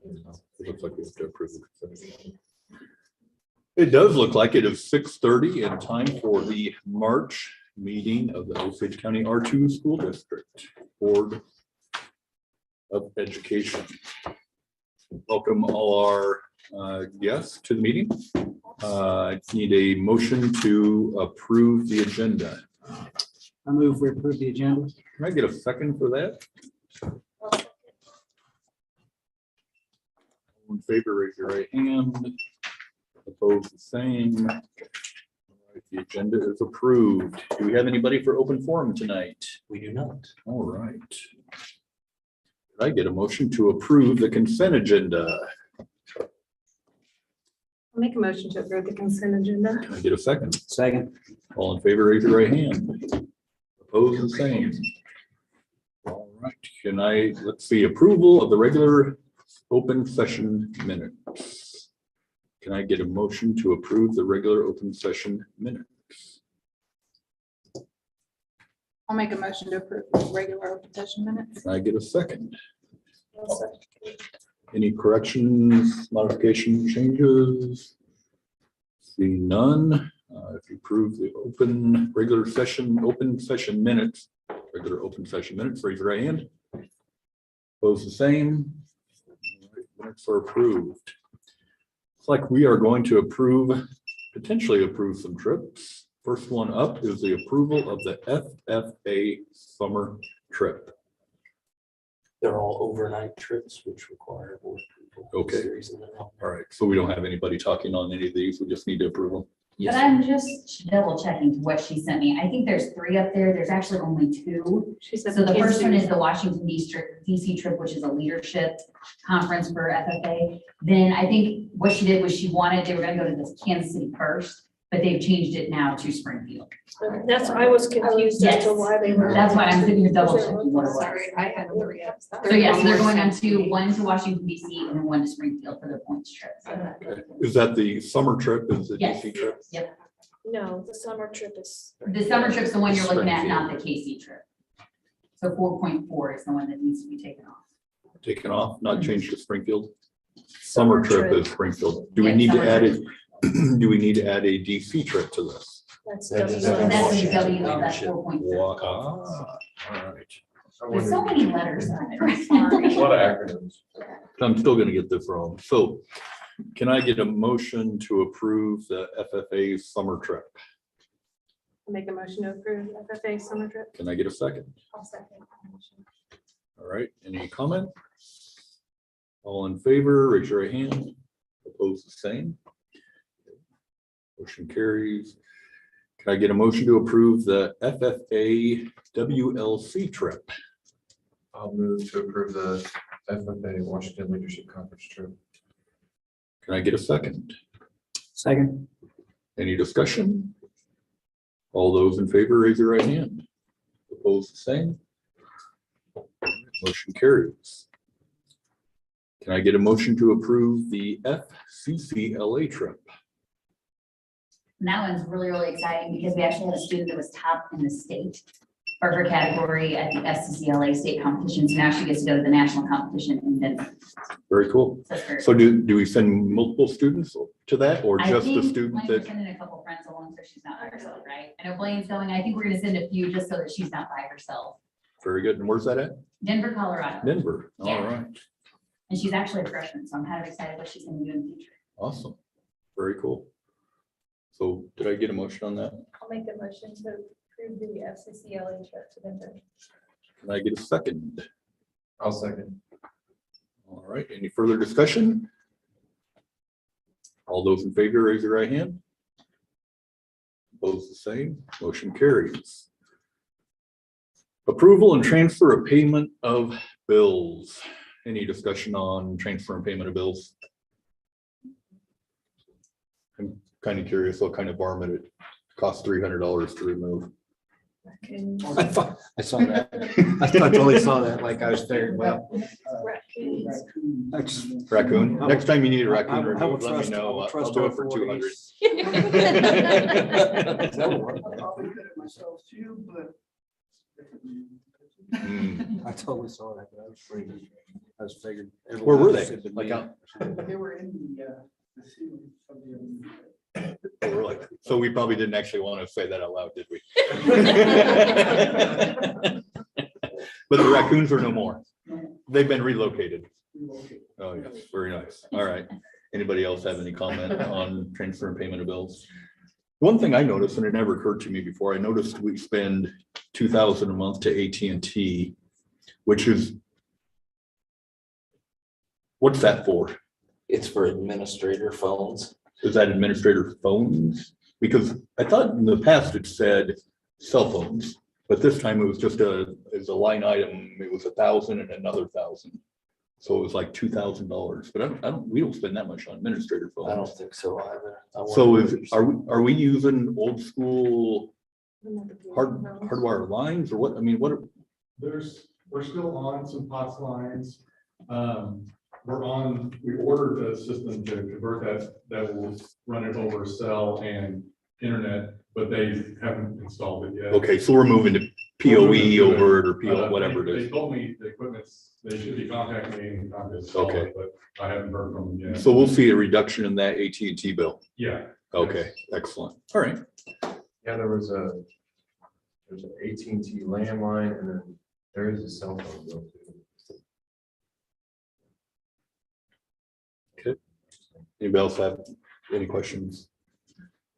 It looks like we have to approve it. It does look like it is 6:30 and time for the March meeting of the Osage County R2 School District Board of Education. Welcome all our guests to the meeting. I need a motion to approve the agenda. I move we approve the agenda. Can I get a second for that? All in favor, raise your right hand. Opposed, the same. All right, the agenda is approved. Do we have anybody for open forum tonight? We do not. All right. Could I get a motion to approve the consent agenda? I'll make a motion to approve the consent agenda. Can I get a second? Second. All in favor, raise your right hand. Opposed, the same. All right, let's see, approval of the regular open session minutes. Can I get a motion to approve the regular open session minutes? I'll make a motion to approve the regular open session minutes. Can I get a second? Any corrections, modifications, changes? See none. If you approve the regular open session minutes, raise your right hand. Opposed, the same. All right, minutes are approved. It's like we are going to potentially approve some trips. First one up is the approval of the FFA summer trip. They're all overnight trips, which require board approval. Okay. Series and then all. All right, so we don't have anybody talking on any of these. We just need to approve them. But I'm just double checking what she sent me. I think there's 3 up there. There's actually only 2. She said. So the first one is the Washington DC trip, which is a leadership conference for FFA. Then I think what she did was they were gonna go to this Kansas City first, but they've changed it now to Springfield. That's, I was confused as to Yes. why they were. That's why I'm sitting here double checking what it was. Sorry, I had 3 up. So yeah, so they're going on to one to Washington DC and then one to Springfield for their points trip. Okay. Is that the summer trip? Is the Yes. DC trip? Yep. No, the summer trip is. The summer trip's the one you're looking at, not the KC trip. So 4.4 is the one that needs to be taken off. Taken off, not changed to Springfield? Summer Summer trip trip. is Springfield. Do we Yeah, need to summer add it? Do we need to add a DC trip to this? That's That's- W. And that's Washington a W, that's leadership. 4.3. All right. There's so many letters on it. I'm sorry. What acronyms? I'm still gonna get this wrong. So can I get a motion to approve the FFA summer trip? I'll make a motion to approve FFA summer trip. Can I get a second? I'll second. All right, any comment? All in favor, raise your right hand. Opposed, the same. Motion carries. Can I get a motion to approve the FFA WLC trip? I'll move to approve the FFA Washington Leadership Conference trip. Can I get a second? Second. Any discussion? All those in favor, raise your right hand. Opposed, the same. Motion carries. Can I get a motion to approve the FCCLA trip? And that one's really, really exciting because we actually had a student that was top in the state for her category at the FCCLA state competitions. Now she gets to go to the national competition in Denver. Very cool. So it's very So do we send multiple students to that or I just the think, students like, we're that? sending a couple friends along so she's not by herself, right? I know Blaine's going. I think we're gonna send a few just so that she's not by herself. Very good. And where's that at? Denver, Colorado. Denver. All Yeah. right. And she's actually a freshman, so I'm kind of excited what she's gonna do in the future. Awesome. Very cool. So did I get a motion on that? I'll make the motion to approve the FCCLA trip to Denver. Can I get a second? I'll second. All right. Any further discussion? All those in favor, raise your right hand. Opposed, the same. Motion carries. Approval and transfer of payment of bills. Any discussion on transfer and payment of bills? I'm kind of curious what kind of varmint it costs $300 to remove. I saw that. I totally saw that, like I was there, well. Raccoons. I just- Raccoon. Next time you need a I raccoon will removed, let me trust- I know. will I'll trust do our it for 200. authorities. Probably could have myself too, but. Hmm. I totally saw that, but I was pretty. I was figured. Where were they? everyone Like else out? They were in the ceiling of the. Oh, really? So we probably didn't actually want to say that out loud, did we? But the raccoons are no more. They've been relocated. Oh, yes, very nice. All right. Anybody else have any comment on transfer and payment of bills? One thing I noticed, and it never occurred to me before, I noticed we spend $2,000 a month to AT&T, which is, what's that for? It's for administrator phones. Is that administrator phones? Because I thought in the past it said cell phones, but this time it was just as a line item, it was 1,000 and another 1,000. So it was like $2,000, but we don't spend that much on administrator phones. I don't think so either. I wonder So what you're are we using old school hardwire lines or what? I mean, what? We're still on some POTS lines. We ordered a system to convert that will run it over cell and internet, but they haven't installed it yet. Okay, so we're moving to PoE over it or PO, whatever it They is. told me the equipment's, they should be contacting me in time to Okay. install it, but I haven't heard from them yet. So we'll see a reduction in that AT&T bill. Yeah. Okay, excellent. All right. Yeah, there's an AT&T landline and then there is a cell phone bill too. Anybody else have any questions?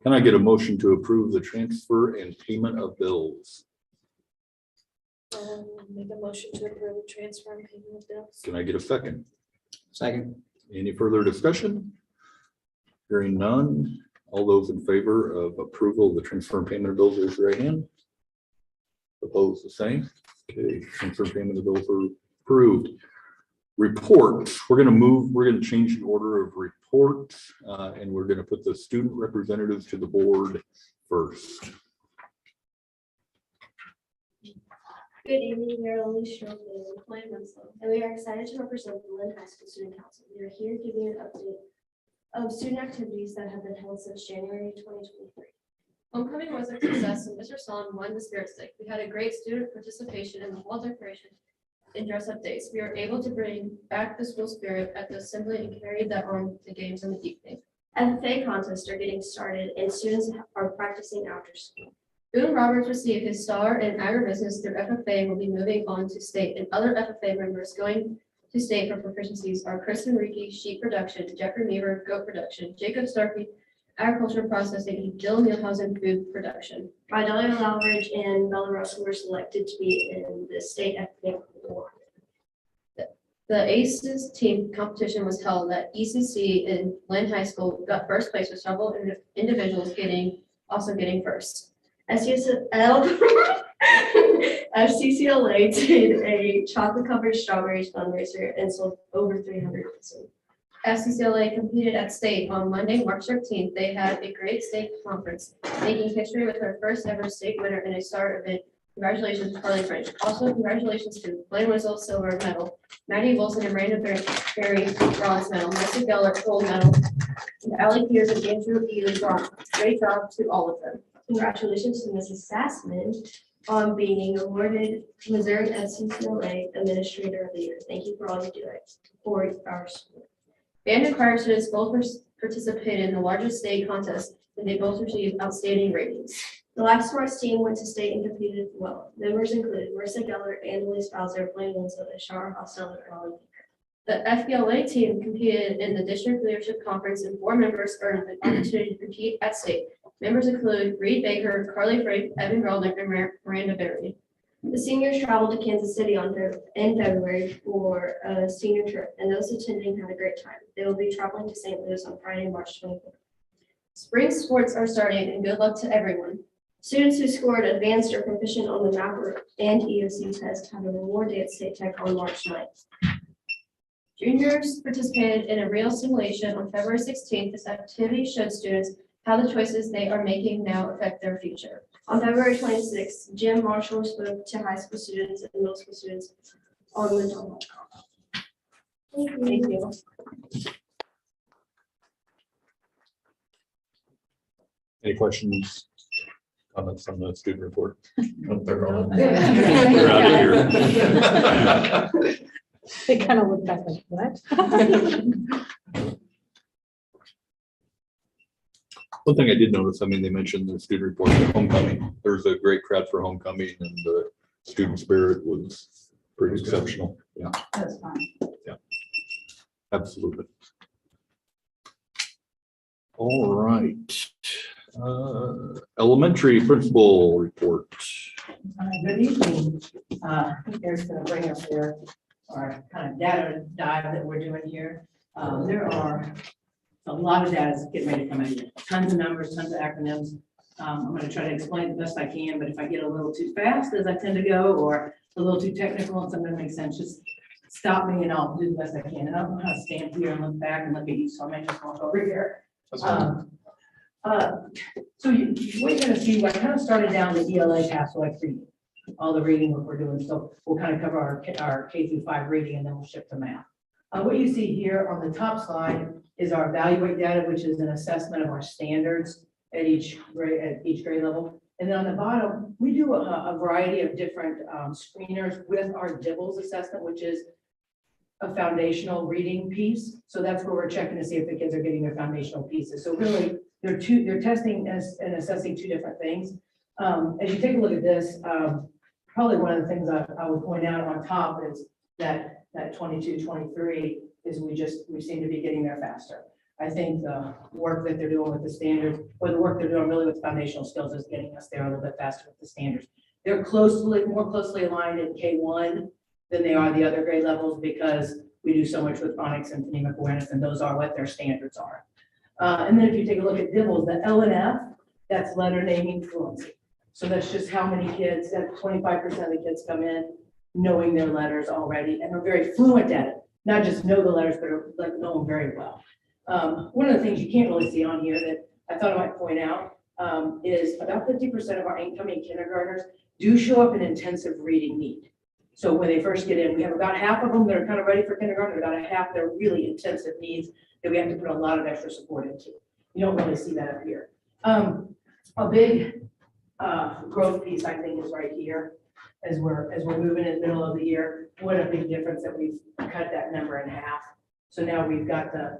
Can I get a motion to approve the transfer and payment of bills? Make a motion to approve the transfer and payment of bills. Can I get a second? Second. Any further discussion? Hearing none. All those in favor of approval of the transfer and payment of bills, raise your right hand. Opposed, the same. Okay, transfer and payment of bills are approved. Reports, we're going to change the order of reports, and we're going to put the student representatives to the board first. Good evening, we are Lily Strong, Lynn Winslow, and we are excited to represent the Lynn High School Student Council. We are here giving an update of student activities that have been held since January 2023. Homecoming was a success and Mr. Solon won the spirit stick. We had a great student participation in the wall decoration and dress up days. We were able to bring back the school spirit at the assembly and carried that on to games in the evening. FFA contests are getting started and students are practicing after school. Boone Roberts received his star in agribusiness through FFA and will be moving on to state, and other FFA members going to state for proficiencies are Kristen Reiki, sheep production, Jeffrey Meaver, goat production, Jacob Starkey, agriculture processing, and Jill Muehlhausen, food production. Vidalia Lalbridge and Bella Russell were selected to be in the state FFA. The ACES team competition was held at ECC in Lynn High School, got first place with several individuals also getting first. FCCLA did a chocolate covered strawberries fundraiser and sold over 300 pieces. FCCLA competed at state on Monday, March 13th. They had a great state conference, making history with their first ever state winner in a star event. Congratulations, Carly French. Also, congratulations to Blaine Winslow, silver medal, Maddie Wilson and Miranda Berry, bronze medal, Melissa Geller, gold medal, and Allie Pierce and Andrew Ely, bronze. Great job to all of them. Congratulations to Mrs. Sassman on being awarded Missouri FCCLA Administrator of the Year. Thank you for all you do for our school. Band and choir students both participated in the largest state contest, and they both received outstanding ratings. The Life Sports team went to state and competed well. Members included Marissa Geller, Annalise Bowser, Blaine Winslow, and Shara Hosseller, and Ollie. The FBLA team competed in the district leadership conference, and 4 members earned the opportunity to compete at state. Members include Reed Baker, Carly Frank, Evan Grolnick, and Miranda Berry. The seniors traveled to Kansas City in February for a senior trip, and those attending had a great time. They will be traveling to St. Louis on Friday, March 24th. Spring sports are starting, and good luck to everyone. Students who scored advanced or proficient on the MAPR and EOC test have a reward day at State Tech on March 9th. Juniors participated in a real simulation on February 16th. This activity showed students how the choices they are making now affect their future. On February 26th, Jim Marshall spoke to high school students and middle school students on the topic. Thank you. Any questions? Comments on the student report? They're gone. They're out of here. They kind of look back like, what? One thing I did notice, I mean, they mentioned the student report for homecoming. There's a great crowd for homecoming and the student spirit was pretty exceptional. Yeah, That's fine. absolutely. All right. Elementary principal report. Good evening. Here's going to bring up our kind of data dive that we're doing here. There are a lot of data that's getting ready to come in. Tons of numbers, tons of acronyms. I'm going to try to explain the best I can, but if I get a little too fast, as I tend to go, or a little too technical and something that makes sense, just stop me and I'll do the best I can. And I don't know how to stand here and look back and look at you, so I might just walk over here. So what you're gonna see, I kind of started down the ELA path, so like reading, all the reading what we're doing. So we'll kind of cover our K through 5 reading and then we'll shift to math. What you see here on the top slide is our evaluate data, which is an assessment of our standards at each grade level. And then on the bottom, we do a variety of different screeners with our DIBELS assessment, which is a foundational reading piece. So that's where we're checking to see if the kids are getting their foundational pieces. So really, they're testing and assessing two different things. As you take a look at this, probably one of the things I would point out on top is that 22, 23 is we seem to be getting there faster. I think the work that they're doing with the standards, or the work they're doing really with foundational skills, is getting us there a little bit faster with the standards. They're more closely aligned in K1 than they are the other grade levels because we do so much with phonics and phonemic awareness, and those are what their standards are. And then if you take a look at DIBELS, the L and F, that's letter naming fluency. So that's just how many kids, that 25% of the kids come in knowing their letters already, and are very fluent at it. Not just know the letters, but are like know them very well. One of the things you can't really see on here that I thought I might point out is about 50% of our incoming kindergartners do show up in intensive reading need. So when they first get in, we have about half of them that are kind of ready for kindergarten, about a half that are really intensive needs that we have to put a lot of extra support into. You don't really see that up here. A big growth piece, I think, is right here as we're moving in the middle of the year. What a big difference that we've cut that number in half. So now we've got the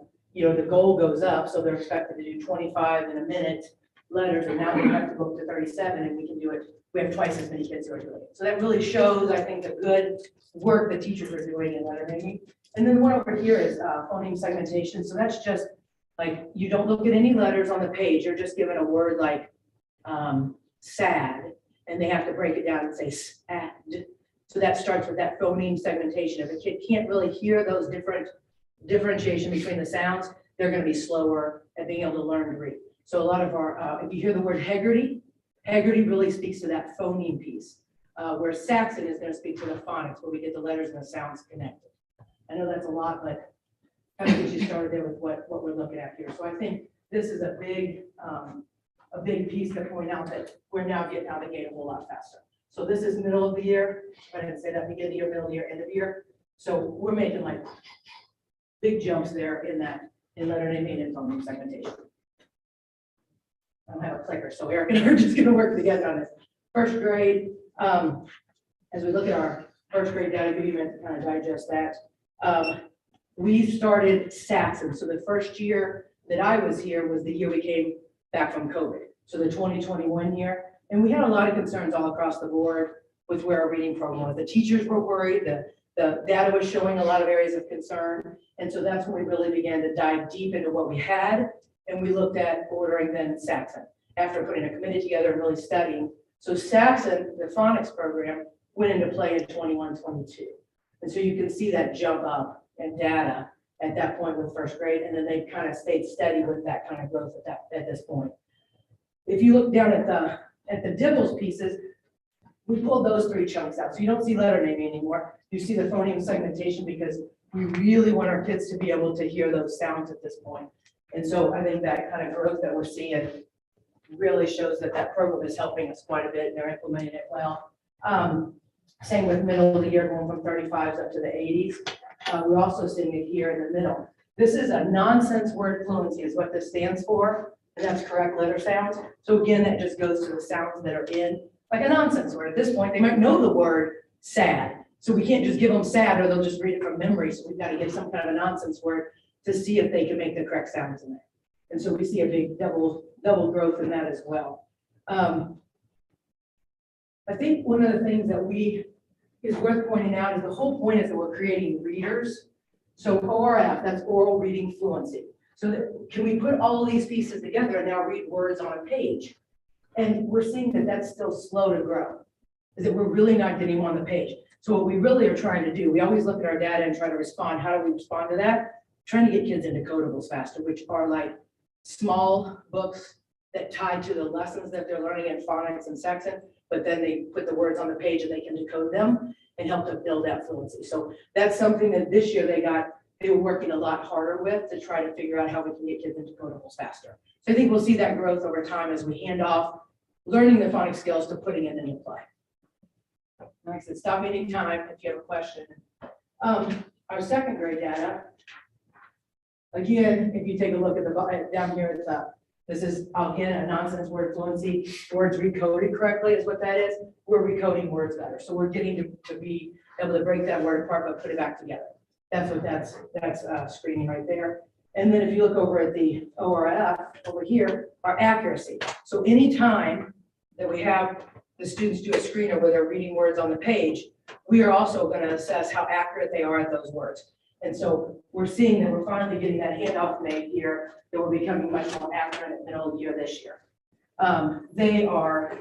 goal goes up, so they're expected to do 25 in a minute letters, and now we have to go up to 37, and we can do it. We have twice as many kids who are doing it. So that really shows, I think, the good work the teachers are doing in letter naming. And then one over here is phoneme segmentation. So that's just like, you don't look at any letters on the page. You're just given a word like sad, and they have to break it down and say sad. So that starts with that phoneme segmentation. If a kid can't really hear those different differentiation between the sounds, they're going to be slower at being able to learn to read. So a lot of our, if you hear the word Haggerty really speaks to that phoneme piece, where Saxon is going to speak to the phonics, where we get the letters and the sounds connected. I know that's a lot, but kind of gets you started there with what we're looking at here. So I think this is a big piece to point out that we're now getting out of the gate a whole lot faster. So this is middle of the year. I didn't say that beginning of the year, middle of the year, end of the year. So we're making like big jumps there in letter naming and phoneme segmentation. I don't have a clicker, so Eric and I are just going to work together on this. First grade, as we look at our first grade data, give you a minute to kind of digest that. We started Saxon. So the first year that I was here was the year we came back from COVID. So the 2021 year. And we had a lot of concerns all across the board with where our reading program was. The teachers were worried, the data was showing a lot of areas of concern. And so that's when we really began to dive deep into what we had. And we looked at ordering then Saxon after putting a committee together and really studying. So Saxon, the phonics program, went into play in 21-22. And so you can see that jump up in data at that point with first grade. And then they kind of stayed steady with that kind of growth at this point. If you look down at the DIBELS pieces, we pulled those three chunks out. So you don't see letter naming anymore. You see the phoneme segmentation because we really want our kids to be able to hear those sounds at this point. And so I think that kind of growth that we're seeing really shows that program is helping us quite a bit and they're implementing it well. Same with middle of the year, going from 35s up to the 80s. We're also seeing it here in the middle. This is a nonsense word fluency is what this stands for, and that's correct letter sounds. So again, that just goes to the sounds that are in like a nonsense word. At this point, they might know the word sad. So we can't just give them sad or they'll just read it from memory. So we've got to give some kind of a nonsense word to see if they can make the correct sounds in there. And so we see a big double growth in that as well. I think one of the things that is worth pointing out is the whole point is that we're creating readers. So ORF, that's oral reading fluency. So that, can we put all of these pieces together and now read words on a page? And we're seeing that that's still slow to grow, is that we're really not getting on the page. So what we really are trying to do, we always look at our data and try to respond. How do we respond to that? Trying to get kids into codables faster, which are like small books that tie to the lessons that they're learning in phonics and Saxon, but then they put the words on the page and they can decode them and help to build that fluency. So that's something that this year they were working a lot harder with to try to figure out how we can get kids into codables faster. So I think we'll see that growth over time as we hand off learning the phonics skills to putting it into play. Like I said, stop me anytime if you have a question. Our second grade data, again, if you take a look at the down here, it's this is again a nonsense word fluency. Words recoded correctly is what that is. We're recoding words better, so we're getting to be able to break that word apart but put it back together. That's what that's screening right there. And then if you look over at the ORF over here, our accuracy. So anytime that we have the students do a screener where they're reading words on the page, we are also going to assess how accurate they are at those words. And so we're seeing that we're finally getting that handoff made here, that we're becoming much more accurate at the middle of the year this year. They are,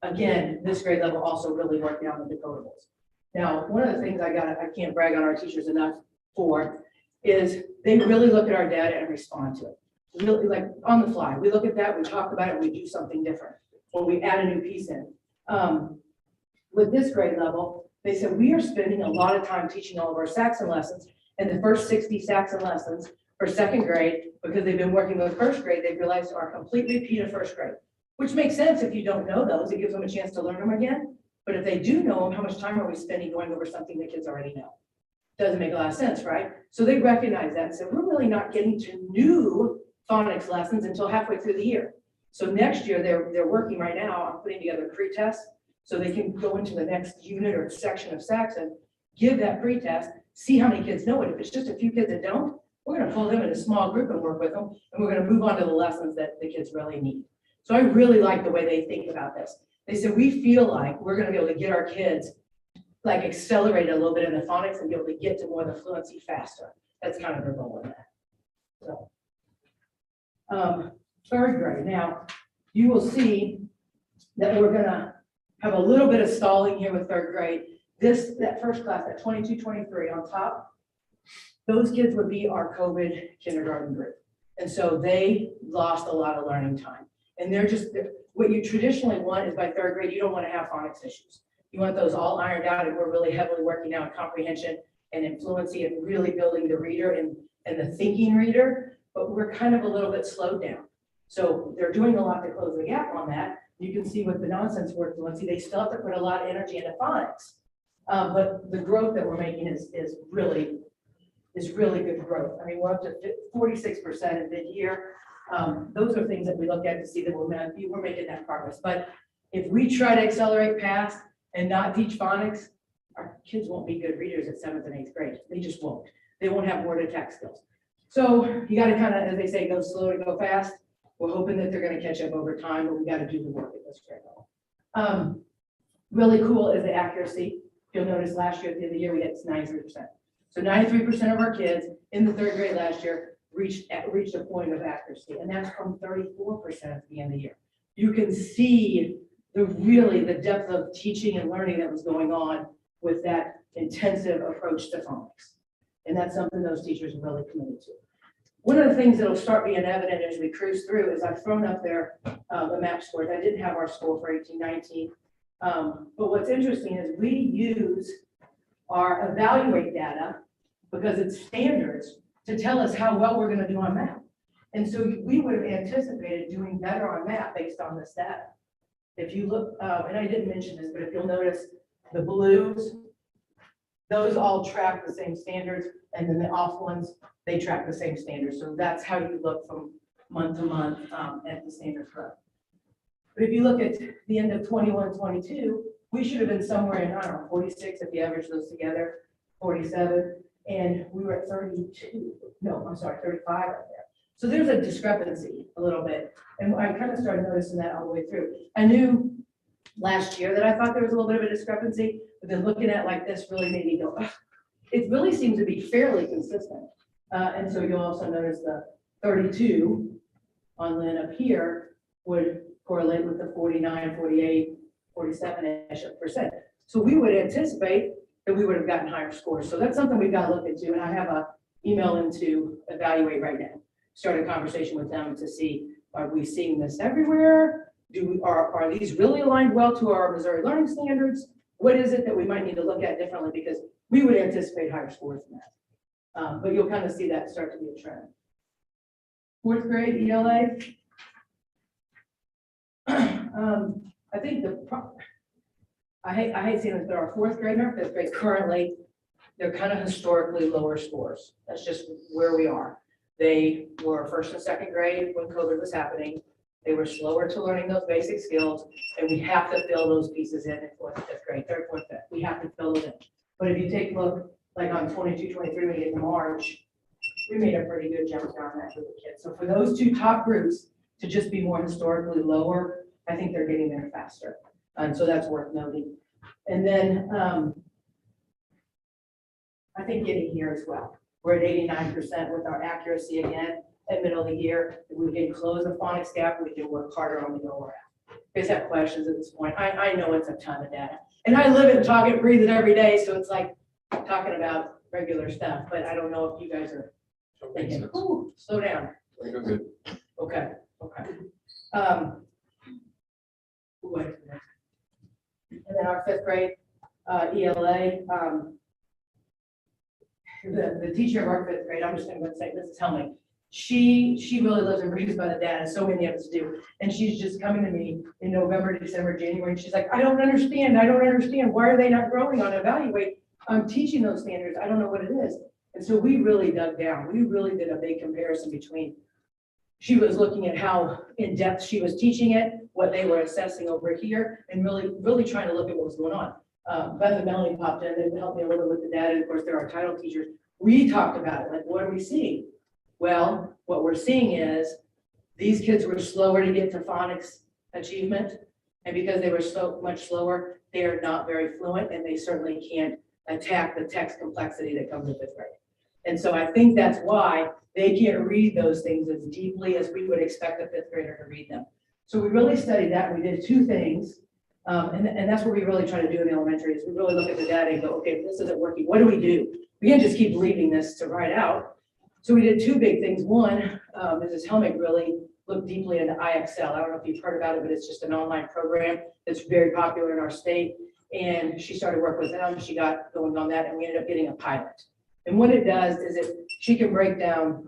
again, this grade level also really working on the decodables. Now, one of the things I can't brag on our teachers enough for is they really look at our data and respond to it. Really, like on the fly, we look at that, we talk about it, we do something different when we add a new piece in. With this grade level, they said we are spending a lot of time teaching all of our Saxon lessons, and the first 60 Saxon lessons for second grade, because they've been working with first grade, they realized are a complete repeat of first grade, which makes sense if you don't know those, it gives them a chance to learn them again. But if they do know them, how much time are we spending going over something that kids already know? Doesn't make a lot of sense, right? So they recognize that and said, we're really not getting to new phonics lessons until halfway through the year. So next year, they're working right now on putting together pre-tests so they can go into the next unit or section of Saxon, give that pre-test, see how many kids know it. If it's just a few kids that don't, we're going to pull them in a small group and work with them, and we're going to move on to the lessons that the kids really need. So I really like the way they think about this. They said, we feel like we're going to be able to get our kids like accelerate a little bit in the phonics and be able to get to more of the fluency faster. That's kind of their goal in that. So, third grade. Now, you will see that we're going to have a little bit of stalling here with third grade. That first class, that 22, 23 on top, those kids would be our COVID kindergarten group. And so they lost a lot of learning time. And they're just, what you traditionally want is by third grade, you don't want to have phonics issues. You want those all ironed out, and we're really heavily working now on comprehension and in fluency and really building the reader and the thinking reader, but we're kind of a little bit slowed down. So they're doing a lot to close the gap on that. You can see with the nonsense word fluency, they still have to put a lot of energy into phonics. But the growth that we're making is really good growth. I mean, we're up to 46% in mid-year. Those are things that we look at to see that we're making that progress. But if we try to accelerate past and not teach phonics, our kids won't be good readers at 7th and 8th grade. They just won't. They won't have word attack skills. So you got to kind of, as they say, go slow to go fast. We're hoping that they're going to catch up over time, but we got to do the work at this grade level. Really cool is the accuracy. You'll notice last year at the end of the year, we had 93%. So 93% of our kids in the third grade last year reached a point of accuracy, and that's from 34% at the end of the year. You can see the depth of teaching and learning that was going on with that intensive approach to phonics. And that's something those teachers are really committed to. One of the things that'll start being evident as we cruise through is I've thrown up there the MAP scores. I didn't have our score for 18-19. But what's interesting is we use our evaluate data because it's standards to tell us how well we're going to do on MAP. And so we would have anticipated doing better on MAP based on this data. If you look, and I didn't mention this, but if you'll notice the blues, those all track the same standards, and then the off ones, they track the same standards. So that's how you look from month to month at the standard growth. But if you look at the end of 21-22, we should have been somewhere in, I don't know, 46 if you average those together, 47, and we were at 32. No, I'm sorry, 35 right there. So there's a discrepancy a little bit, and I kind of started noticing that all the way through. I knew last year that I thought there was a little bit of a discrepancy, but then looking at like this really made me go, "Ugh." It really seems to be fairly consistent. And so you'll also notice the 32 on Lynn up here would correlate with the 49, 48, 47-ish %. So we would anticipate that we would have gotten higher scores. So that's something we've got to look into. And I have a email in to evaluate right now. Start a conversation with them to see, are we seeing this everywhere? Are these really aligned well to our Missouri learning standards? What is it that we might need to look at differently? Because we would anticipate higher scores than that. But you'll kind of see that start to be a trend. Fourth grade ELA. I think I hate seeing this, but our fourth grade and our fifth grade currently, they're kind of historically lower scores. That's just where we are. They were first and second grade when COVID was happening. They were slower to learning those basic skills, and we have to fill those pieces in fourth and fifth grade, third, fourth, fifth. We have to fill those in. But if you take a look, like on 22, 23, we get to March, we made a pretty good jump down that group of kids. So for those two top groups to just be more historically lower, I think they're getting there faster. And so that's worth noting. And then I think getting here as well. We're at 89% with our accuracy again at middle of the year. If we can close the phonics gap, we can work harder on the lower end. If you guys have questions at this point, I know it's a ton of data. And I live it, talk it, breathe it every day. So it's like talking about regular stuff, but I don't know if you guys are thinking, ooh, slow down. Good. Okay, okay. Wait. And then our fifth grade ELA, the teacher of our fifth grade, I'm just going to say, Mrs. Helming, she really lives and breathes by the data. So many of us do. And she's just coming to me in November, December, January. And she's like, I don't understand. Why are they not growing on Evaluate? I'm teaching those standards. I don't know what it is. And so we really dug down. We really did a big comparison between, she was looking at how in depth she was teaching it, what they were assessing over here, and really trying to look at what was going on. Beth and Melanie popped in and helped me a little bit with the data. And of course, they're our title teachers. We talked about it, like, what are we seeing? Well, what we're seeing is these kids were slower to get to phonics achievement. And because they were so much slower, they are not very fluent, and they certainly can't attack the text complexity that comes with fifth grade. And so I think that's why they can't read those things as deeply as we would expect a fifth grader to read them. So we really studied that. We did two things. And that's what we really try to do in the elementary is we really look at the data and go, okay, this isn't working. What do? We can't just keep leaving this to write out. So we did two big things. One, Mrs. Helmick really looked deeply into IXL. I don't know if you've heard about it, but it's just an online program that's very popular in our state. And she started work with them. She got going on that, and we ended up getting a pilot. And what it does is she can break down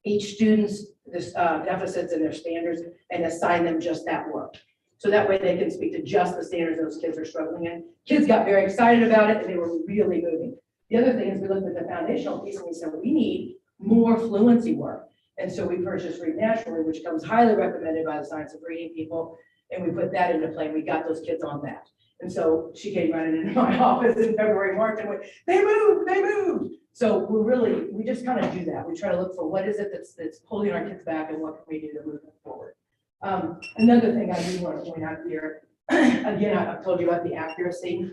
each student's deficits and their standards and assign them just that work. So that way they can speak to just the standards those kids are struggling in. Kids got very excited about it, and they were really moving. The other thing is we looked at the foundational piece and we said, we need more fluency work. And so we purchased Read Naturally, which comes highly recommended by the Science of Reading people. And we put that into play. We got those kids on that. And so she came running into my office in February, March, and went, they moved. So we just kind of do that. We try to look for what is it that's holding our kids back and what can we do to move them forward. Another thing I do want to point out here, again, I've told you about the accuracy.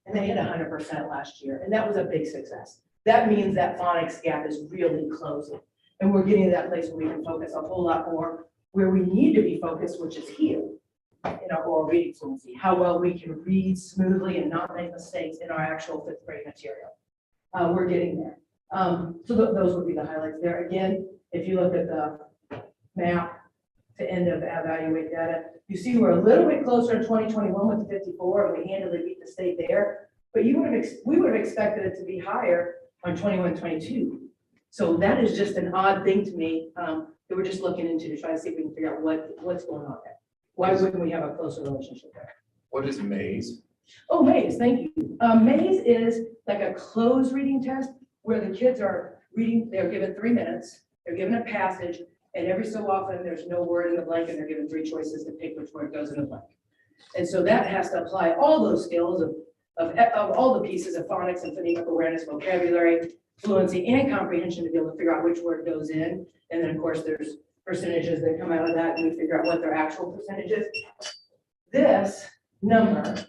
And they hit 100% last year, and that was a big success. That means that phonics gap is really closing. And we're getting to that place where we can focus a whole lot more where we need to be focused, which is here in our oral reading fluency, how well we can read smoothly and not make mistakes in our actual fifth grade material. We're getting there. So those would be the highlights there. Again, if you look at the map to end of Evaluate data, you see we're a little bit closer in 2021 with 54, and we handily beat the state there. But we would have expected it to be higher on 21, 22. So that is just an odd thing to me that we're just looking into to try to see if we can figure out what's going on there. Why wouldn't we have a closer relationship there? What is MAISE? Oh, MAISE, thank you. MAISE is like a closed reading test where the kids are reading, they're given 3 minutes, they're given a passage, and every so often there's no word in the blank, and they're given 3 choices to pick which word goes in the blank. And so that has to apply all those skills of all the pieces of phonics and phonemic awareness, vocabulary, fluency, and comprehension to be able to figure out which word goes in. And then, of course, there's percentages that come out of that, and we figure out what their actual percentage is. This number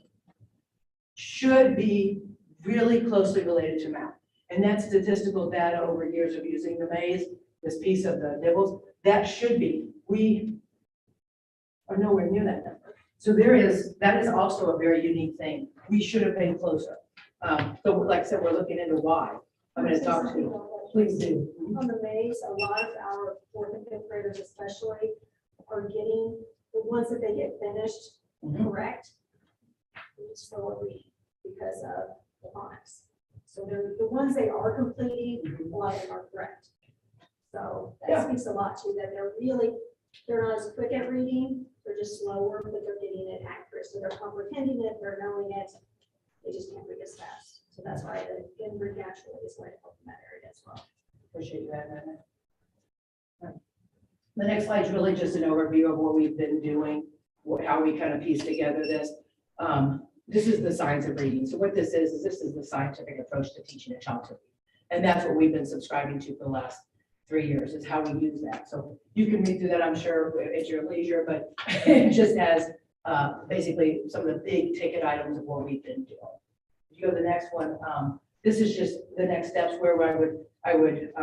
should be really closely related to math. And that's statistical data over years of using the maze, this piece of the nibbles, that should be. We are nowhere near that number. So that is also a very unique thing. We should have been closer. So like I said, we're looking into why. I'm going to talk to, please do. On the maze, a lot of our fourth and fifth graders especially are getting the ones that they get finished correct. It's slower reading because of the phonics. So they're the ones they are completing, a lot of them are correct. So that speaks a lot to that they're not as quick at reading, they're just slower, but they're getting it accurate. So they're comprehending it, they're knowing it, they just can't read as fast. So that's why the Inbred Natural is going to help in that area as well. Appreciate you adding that. The next slide is really just an overview of what we've been doing, how we kind of piece together this. This is the science of reading. So what this is this is the scientific approach to teaching a child to read. And that's what we've been subscribing to for the last 3 years, is how we use that. So you can read through that, I'm sure, at your leisure, but it just has basically some of the big ticket items of what we've been doing. If you go to the next one, this is just the next steps where I would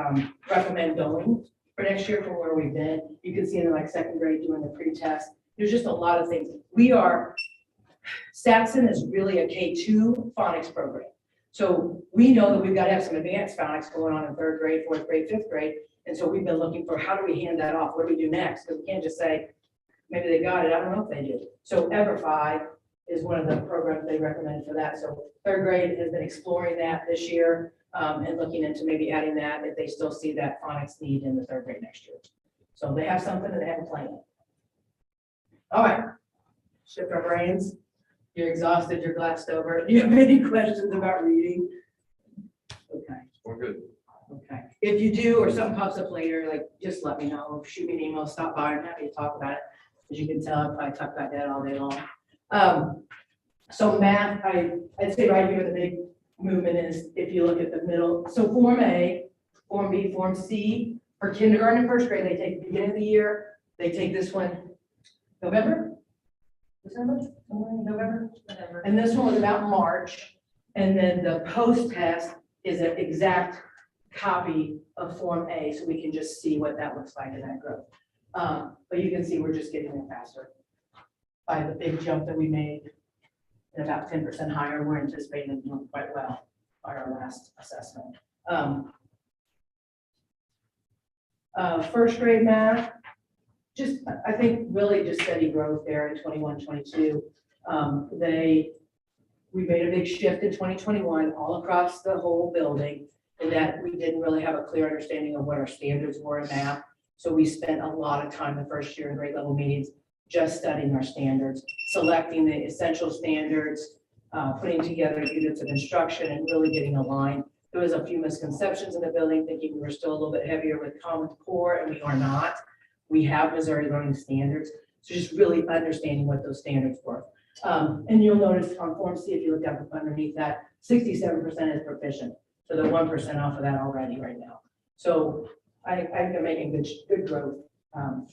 recommend going for next year from where we've been. You can see in like second grade doing the pre-test. There's just a lot of things. Saxon is really a K2 phonics program. So we know that we've got to have some advanced phonics going on in third grade, fourth grade, fifth grade. And so we've been looking for how do we hand that off? What do we do next? Because we can't just say, maybe they got it. I don't know if they do. So EverFi is one of the programs they recommend for that. So third grade has been exploring that this year and looking into maybe adding that if they still see that phonics need in the third grade next year. So they have something and they have a plan. All right, shift our brains. You're exhausted, you're glassed over. Do you have any questions about reading? Okay. We're good. Okay, if you do, or something pops up later, like, just let me know, shoot me an email, stop by, I'm happy to talk about it. As you can tell, I talk about that all day long. So math, I'd say right here, the big movement is, if you look at the middle, so Form A, Form B, Form C, for kindergarten and first grade, they take the beginning of the year, they take this one, November? December, somewhere in November? And this one was about March, and then the post-test is an exact copy of Form A, so we can just see what that looks like in that growth. But you can see we're just getting there faster by the big jump that we made, and about 10% higher. We're anticipating doing quite well by our last assessment. First grade math, just, I think really just steady growth there in 21, 22. We made a big shift in 2021 all across the whole building, in that we didn't really have a clear understanding of what our standards were in math. So we spent a lot of time the first year in grade level meetings just studying our standards, selecting the essential standards, putting together units of instruction, and really getting aligned. There was a few misconceptions in the building, thinking we were still a little bit heavier with Common Core, and we are not. We have Missouri Learning Standards, so just really understanding what those standards were. And you'll notice on Form C, if you look up underneath that, 67% is proficient. So they're 1% off of that already right now. So I think they're making good growth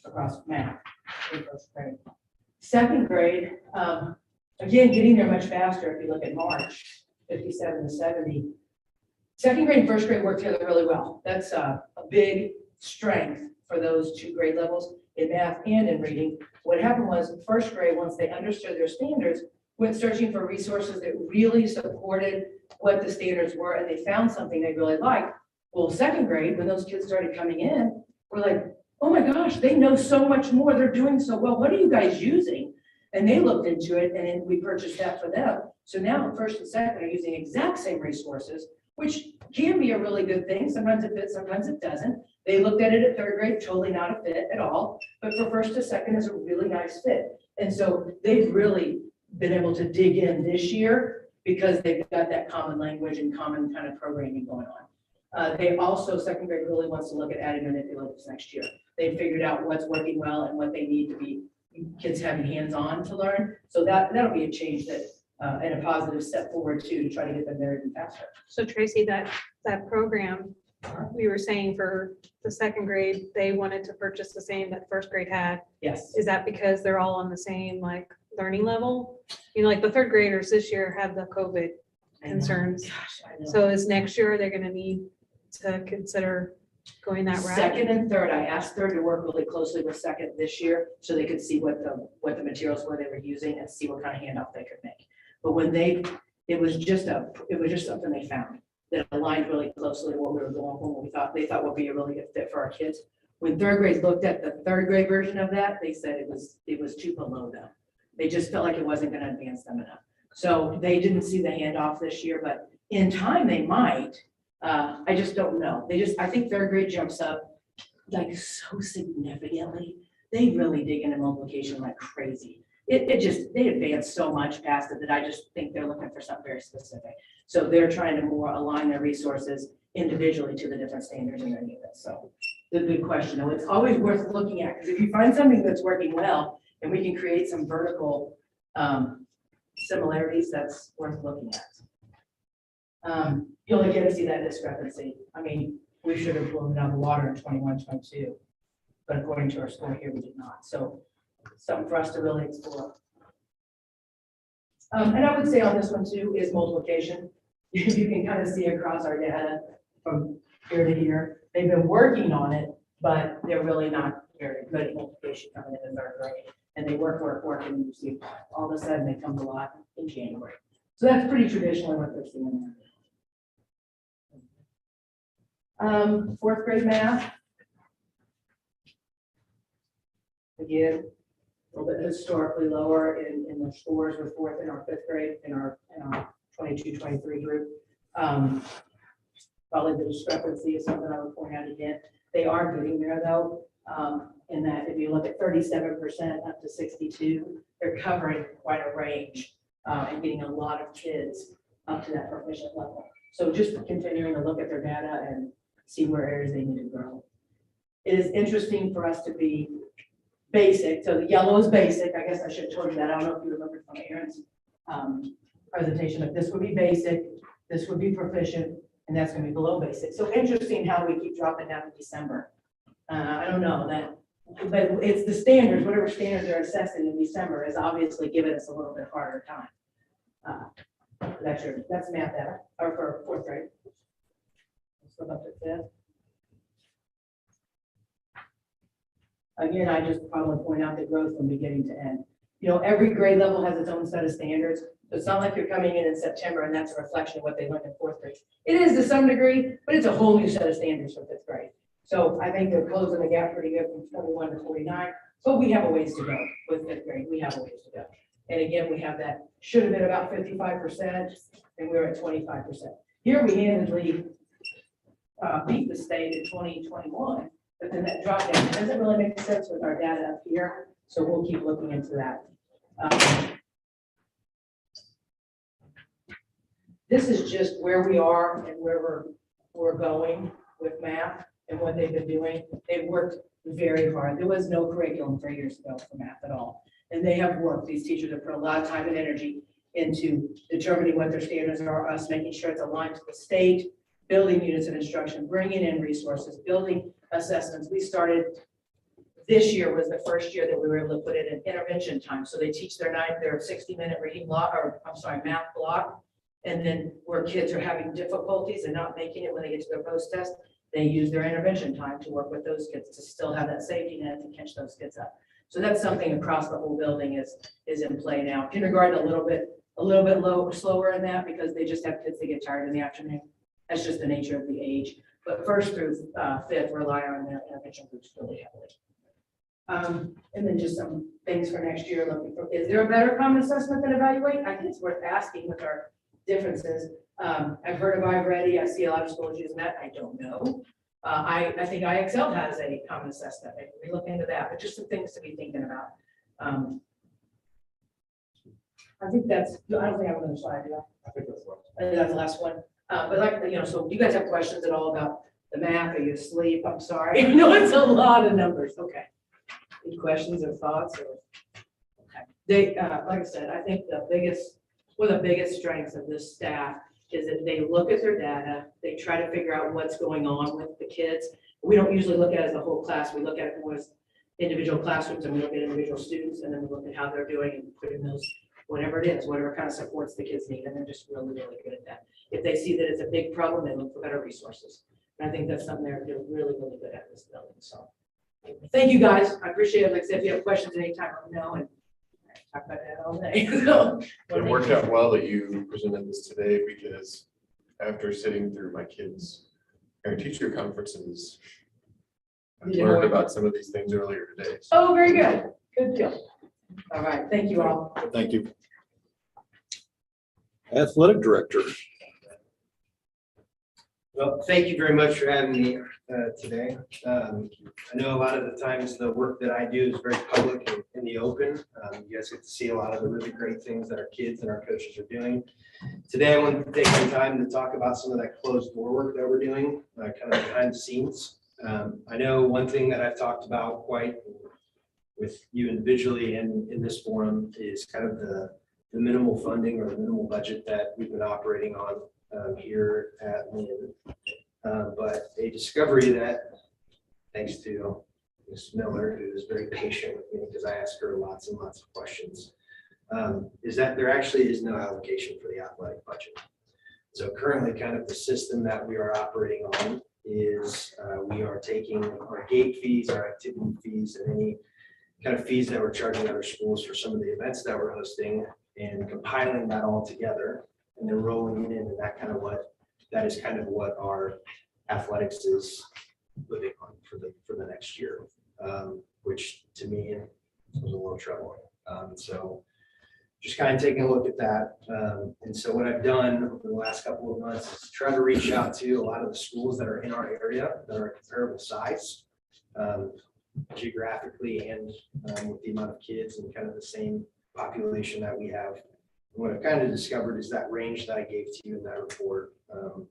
across math in first grade. Second grade, again, getting there much faster. If you look at March, 57 to 70. Second grade and first grade work together really well. That's a big strength for those two grade levels in math and in reading. What happened was first grade, once they understood their standards, went searching for resources that really supported what the standards were, and they found something they really liked. Well, second grade, when those kids started coming in, we're like, oh my gosh, they know so much more. They're doing so well. What are you guys using? And they looked into it, and then we purchased that for them. So now first and second are using exact same resources, which can be a really good thing. Sometimes it fits, sometimes it doesn't. They looked at it at third grade, totally not a fit at all. But for first to second is a really nice fit. And so they've really been able to dig in this year because they've got that common language and common kind of programming going on. They also, second grade really wants to look at adding manipulatives next year. They figured out what's working well and what they need to be kids having hands-on to learn. So that'll be a change that, and a positive step forward too, to try to get them there even faster. So Tracy, that program, we were saying for the second grade, they wanted to purchase the same that first grade had. Yes. Is that because they're all on the same like learning level? You know, like the third graders this year have the COVID I know. concerns. Gosh, I know. So is next year they're gonna need to consider going that route? Second and third, I asked third to work really closely with second this year, so they could see what the materials were they were using and see what kind of handoff they could make. But when it was just something they found that aligned really closely to what we were going for, they thought would be a really good fit for our kids. When third grade looked at the third grade version of that, they said it was too below them. They just felt like it wasn't gonna advance them enough. So they didn't see the handoff this year, but in time they might. I just don't know. I think third grade jumps up like so significantly. They really dig into multiplication like crazy. They advance so much past it that I just think they're looking for something very specific. So they're trying to more align their resources individually to the different standards in their units. So the good question, though, it's always worth looking at, because if you find something that's working well and we can create some vertical similarities, that's worth looking at. You'll again see that discrepancy. I mean, we should have blown it out of the water in 21, 22, but according to our score here, we did not. So something for us to really explore. And I would say on this one too is multiplication. You can kind of see across our data from here to here. They've been working on it, but they're really not very good at multiplication coming in third grade. And they work, and you see all of a sudden they come to life in January. So that's pretty traditionally what they're seeing there. Fourth grade math. Again, a little bit historically lower in the scores with fourth in our fifth grade in our 22-23 group. Probably the discrepancy is something I would point out again. They are getting there though, in that if you look at 37% up to 62, they're covering quite a range and getting a lot of kids up to that proficient level. So just continuing to look at their data and see where areas they need to grow. It is interesting for us to be basic. So the yellow is basic. I guess I should have told you that. I don't know if you remember from Aaron's presentation, but this would be basic, this would be proficient, and that's going to be below basic. So interesting how we keep dropping down in December. I don't know that, but it's the standards, whatever standards they're assessing in December is obviously giving us a little bit harder time. That's math data, or for fourth grade. Let's look up to fifth. Again, I just probably point out the growth from beginning to end. You know, every grade level has its own set of standards. So it's not like you're coming in September and that's a reflection of what they learned in fourth grade. It is to some degree, but it's a whole new set of standards for fifth grade. So I think they're closing the gap pretty good from 21 to 49, but we have a ways to go with fifth grade. We have a ways to go. And again, we have that should have been about 55% and we're at 25%. Here we handedly beat the state in 2021, but then that drop down doesn't really make sense with our data up here. So we'll keep looking into that. This is just where we are and where we're going with math and what they've been doing. They've worked very hard. There was no curriculum 3 years ago for math at all. And they have worked, these teachers have put a lot of time and energy into determining what their standards are, us making sure it's aligned to the state, building units of instruction, bringing in resources, building assessments. We started, this year was the first year that we were able to put in an intervention time. So they teach their 60-minute reading block, math block. And then where kids are having difficulties and not making it when they get to their post-test, they use their intervention time to work with those kids to still have that safety net to catch those kids up. So that's something across the whole building is in play now. Kindergarten a little bit slower in that because they just have kids that get tired in the afternoon. That's just the nature of the age. But first through fifth rely on their intervention groups really heavily. And then just some things for next year. Looking for, is there a better common assessment than evaluate? I think it's worth asking with our differences. I've heard of iReady. I see a lot of schools using that. I don't know. I think IXL has a common assessment. Maybe we look into that, but just some things to be thinking about. I think that's, I don't think I have another slide, do I? I think that's what. That's the last one. But like, you know, so do you guys have questions at all about the math? Are you asleep? I'm sorry. I know it's a lot of numbers. Okay. Any questions or thoughts or? Okay. They, like I said, I think one of the biggest strengths of this staff is that they look at their data, they try to figure out what's going on with the kids. We don't usually look at it as a whole class, we look at it more as individual classrooms, and we look at individual students, and then we look at how they're doing and put in those, whatever it is, whatever kind of supports the kids need, and they're just really, really good at that. If they see that it's a big problem, they look for better resources. And I think that's something they're really, really good at in this building, so. Thank you, guys, I appreciate it, like I said, if you have questions anytime, let me know, and talk about that all day. So, It worked out well that you presented this today, because after sitting through my kids' parent teacher conferences, I You did learned more. about some of these things earlier today. So Oh, very good, good deal. All right, thank you all. Thank you. Athletic Director. Well, thank you very much for having me today. I know a lot of the times the work that I do is very public and in the open. You guys get to see a lot of the really great things that our kids and our coaches are doing. Today, I wanted to take some time to talk about some of that closed door work that we're doing, kind of behind the scenes. I know one thing that I've talked about quite with you individually and in this forum is kind of the minimal funding or the minimal budget that we've been operating on here at Lynn. But a discovery that, thanks to Ms. Miller, who is very patient with me because I ask her lots and lots of questions, is that there actually is no allocation for the athletic budget. So currently, kind of the system that we are operating on is we are taking our gate fees, our activity fees, and any kind of fees that we're charging other schools for some of the events that we're hosting, and compiling that all together and then rolling it in, and that is kind of what our athletics is living on for the next year, which to me was a little troubling. So just kind of taking a look at that. And so what I've done over the last couple of months is try to reach out to a lot of the schools that are in our area that are comparable size, geographically and with the amount of kids and kind of the same population that we have. What I've kind of discovered is that range that I gave to you in that report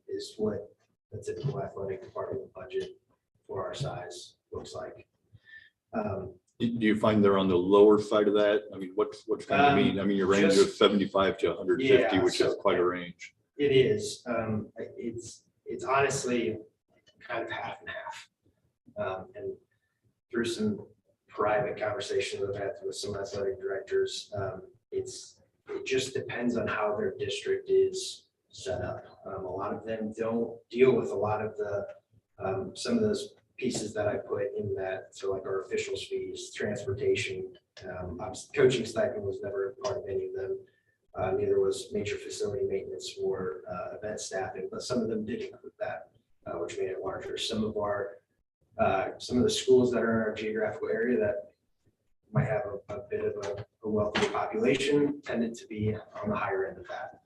is what the typical athletic department budget for our size looks like. Do you find they're on the lower side of that? I mean, what's kind of mean? I mean, your range is 75 to 150, Yeah, which is so- quite a range. It is. It's honestly kind of half and half. And through some private conversations I've had with some athletic directors, it just depends on how their district is set up. A lot of them don't deal with a lot of the some of those pieces that I put in that. So like our officials fees, transportation, coaching stipend was never a part of any of them. Neither was major facility maintenance or event staffing, but some of them did include that, which made it larger. Some of the schools that are in our geographical area that might have a bit of a wealthier population tended to be on the higher end of that.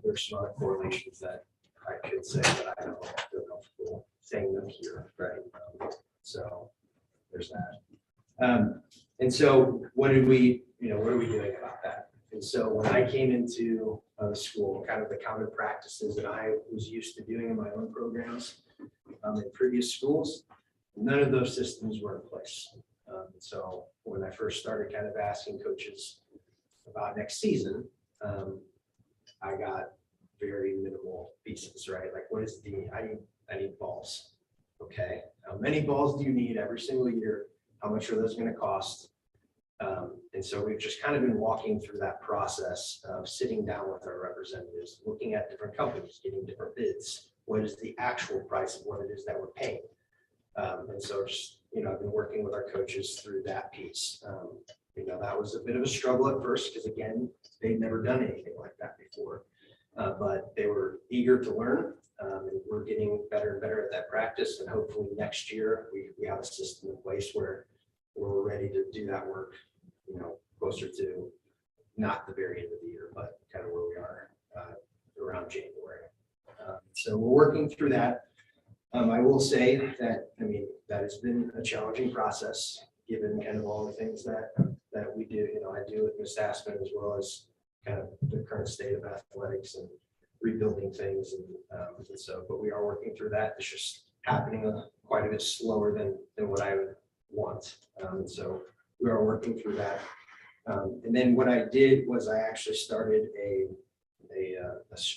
There's some other correlations that I could say that I don't feel comfortable saying them here, right? So there's that. And so what are we doing about that? And so when I came into the school, kind of the common practices that I was used to doing in my own programs in previous schools, none of those systems were in place. So when I first started kind of asking coaches about next season, I got very minimal pieces, right? Like, what is I need balls. Okay, how many balls do you need every single year? How much are those going to cost? And so we've just kind of been walking through that process of sitting down with our representatives, looking at different companies, getting different bids. What is the actual price of what it is that we're paying? And so just, I've been working with our coaches through that piece. That was a bit of a struggle at first because, again, they'd never done anything like that before. But they were eager to learn, and we're getting better and better at that practice. And hopefully next year we have a system in place where we're ready to do that work, closer to not the very end of the year, but kind of where we are around January. So we're working through that. I will say that, that has been a challenging process given kind of all the things that we do. I do with Ms. Aspen, as well as kind of the current state of athletics and rebuilding things. And so, but we are working through that. It's just happening quite a bit slower than what I would want. So we are working through that. And then what I did was I actually started a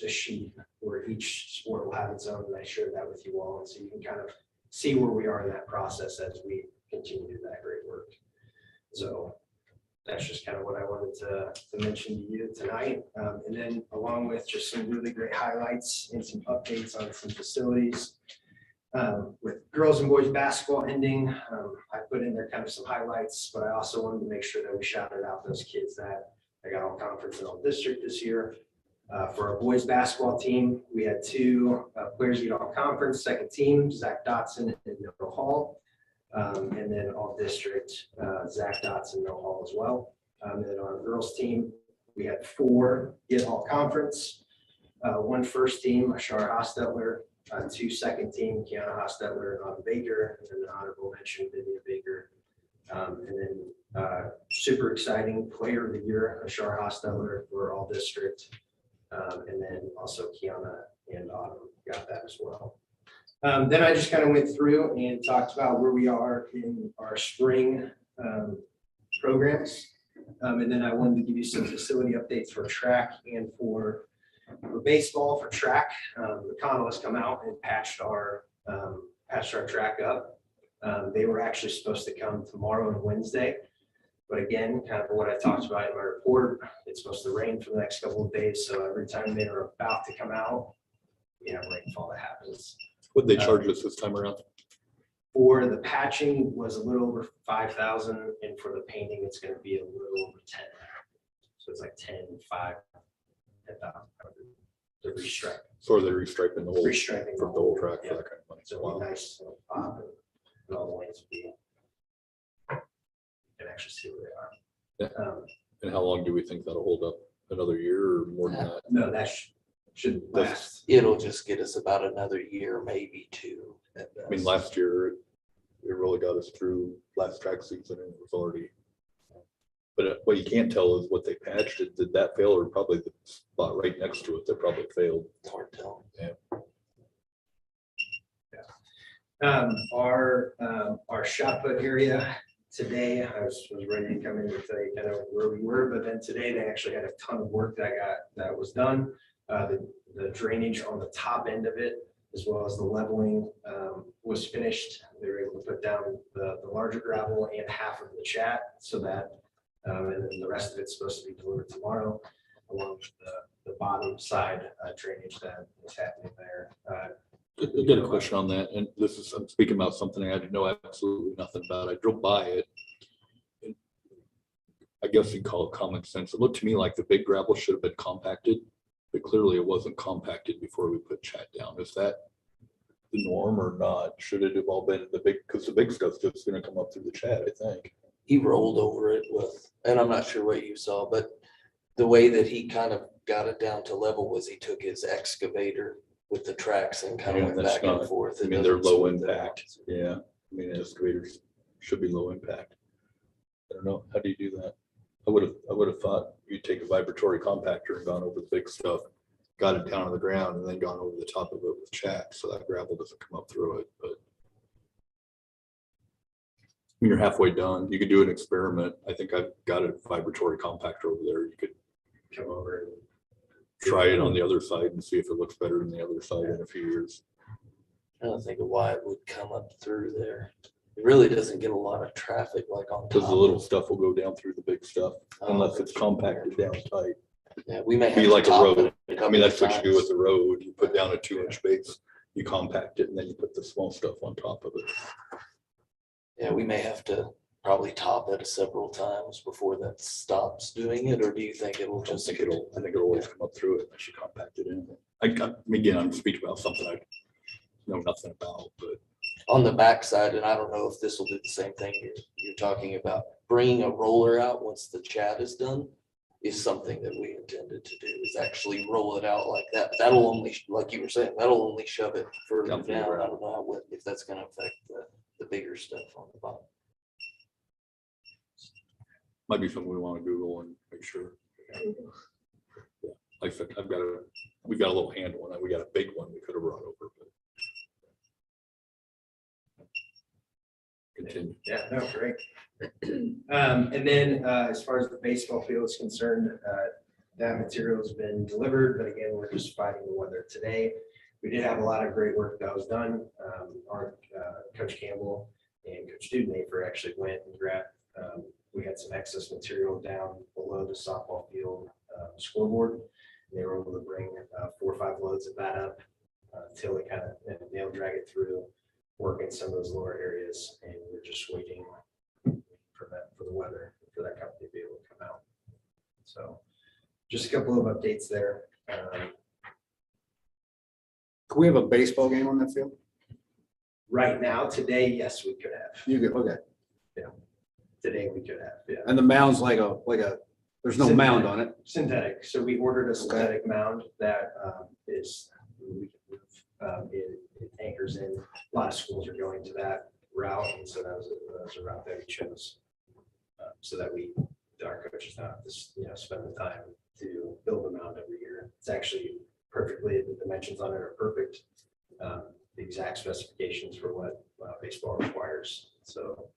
sheet where each sport will have its own, and I shared that with you all. And so you can kind of see where we are in that process as we continue that great work. So that's just kind of what I wanted to mention to you tonight. And then along with just some really great highlights and some updates on some facilities. With girls and boys basketball ending, I put in there kind of some highlights, but I also wanted to make sure that we shouted out those kids that I got all conference and all district this year. For our boys basketball team, we had 2 players get all conference, second team, Zach Dotson and Noah Hall. And then all district, Zach Dotson, Noah Hall as well. And then our girls team, we had 4 get all conference, 1 first team, Ashara Hostetler, 2 second team, Kiana Hostetler and Autumn Baker, and then an honorable mention, Vivian Baker. And then super exciting player of the year, Ashara Hostetler for all district. And then also Kiana and Autumn got that as well. Then I just kind of went through and talked about where we are in our spring programs. And then I wanted to give you some facility updates for track and for baseball. For track, the McConnell has come out and patched our track up. They were actually supposed to come tomorrow and Wednesday. But again, kind of what I talked about in my report, it's supposed to rain for the next couple of days. So every time they are about to come out, you know, rainfall that happens. What'd they charge us this time around? For the patching was a little over 5,000, and for the painting, it's going to be a little over 10. So it's like 10, 5, 10,000. The restripe. So are they restriping the whole, Restriping for the whole track yeah. for that kind of money? So it'll be nice, so pop and all the lanes will be. You can actually see where they are. And how long do we think that'll hold up? Another year or more than that? No, that should last. It'll just get us about another year, maybe 2. at I mean, best. last year, it really got us through last track season and it was already. But what you can't tell is what they patched. Did that fail or probably the spot right next to it that probably failed? It's hard to tell. Our shot put area today, I was ready to come in and tell you kind of where we were, but then today they actually had a ton of work that was done. The drainage on the top end of it, as well as the leveling, was finished. They were able to put down the larger gravel and half of the chat so that, and then the rest of it's supposed to be delivered tomorrow, along with the bottom side drainage that is happening there. I got a question on that, and this is, I'm speaking about something I know absolutely nothing about. I drove by it. And I guess you'd call it common sense. It looked to me like the big gravel should have been compacted, but clearly it wasn't compacted before we put chat down. Is that the norm or not? Should it have all been the big, because the big stuff's just gonna come up through the chat, I think. He rolled over it with, and I'm not sure what you saw, but the way that he kind of got it down to level was he took his excavator with the tracks and kind of Yeah, went that's back and not- forth. I It mean, they're doesn't low smooth it out. impact. Yeah, I mean, excavators should be low impact. I don't know, how do you do that? I would have thought you'd take a vibratory compactor and gone over the big stuff, got it down to the ground and then gone over the top of it with chat, so that gravel doesn't come up through it, but. When you're halfway done, you could do an experiment. I think I've got a vibratory compactor over there. You could Come over and try it on the other side and see if it looks better than the other side in a few years. I don't think of why it would come up through there. It really doesn't get a lot of traffic like on top. Because the little stuff will go down through the big stuff Oh, unless it's compacted down tight. Yeah, we may have Be to like a top road. it a I couple mean, of that's what you do times. with the road. You put down a 2-inch base, you compact it, and then you put the small stuff on top of it. Yeah, we may have to probably top it several times before that stops doing it, or do you think it'll I don't just? think I think it'll always come up through it unless you compact it in. Again, I'm speaking about something I know nothing about, but On the backside, and I don't know if this will do the same thing you're talking about, bringing a roller out once the chat is done is something that we intended to do, is actually roll it out like that. That'll only, like you were saying, that'll only shove it further Down through the down. I ground. don't know if that's gonna affect the bigger stuff on the bottom. might be something we want to Google and make sure. Yeah, like I said, we've got a little hand one, we got a big one we could have brought over, but. Continue. Yeah, no, great. And then as far as the baseball field is concerned, that material has been delivered, but again, we're just fighting the weather today. We did have a lot of great work that was done. Our Coach Campbell and Coach Dudenhofer actually went and grabbed, we had some excess material down below the softball field scoreboard. They were able to bring 4 or 5 loads of that up until they kind of, they'll drag it through, work in some of those lower areas, and we're just waiting for the weather, for that company to be able to come out. So just a couple of updates there. Can we have a baseball game on that field? Right now, today, yes, we could have. You could, okay. Today, we could have, yeah. And the mound's like a, there's no mound on it. Synthetic. So we ordered a synthetic mound that is, we can move. It anchors in. A lot of schools are going to that route, and so that was a route that we chose. So that our coaches don't have to, spend the time to build a mound every year. It's actually perfectly, the dimensions on it are perfect. The exact specifications for what baseball requires. So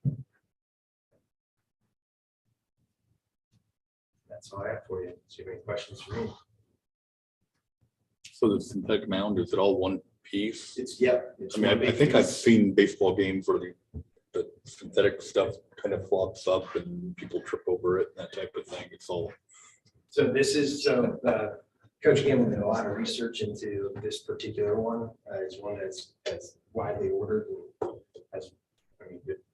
that's all I have for you. So you have any questions for me? So the synthetic mound, is it all one piece? It's, yep. it's I mean, one I big think I've piece. seen baseball games where the synthetic stuff kind of flops up and people trip over it, that type of thing. It's all, So this is, Coach Campbell did a lot of research into this particular one. It's one that's widely ordered and has,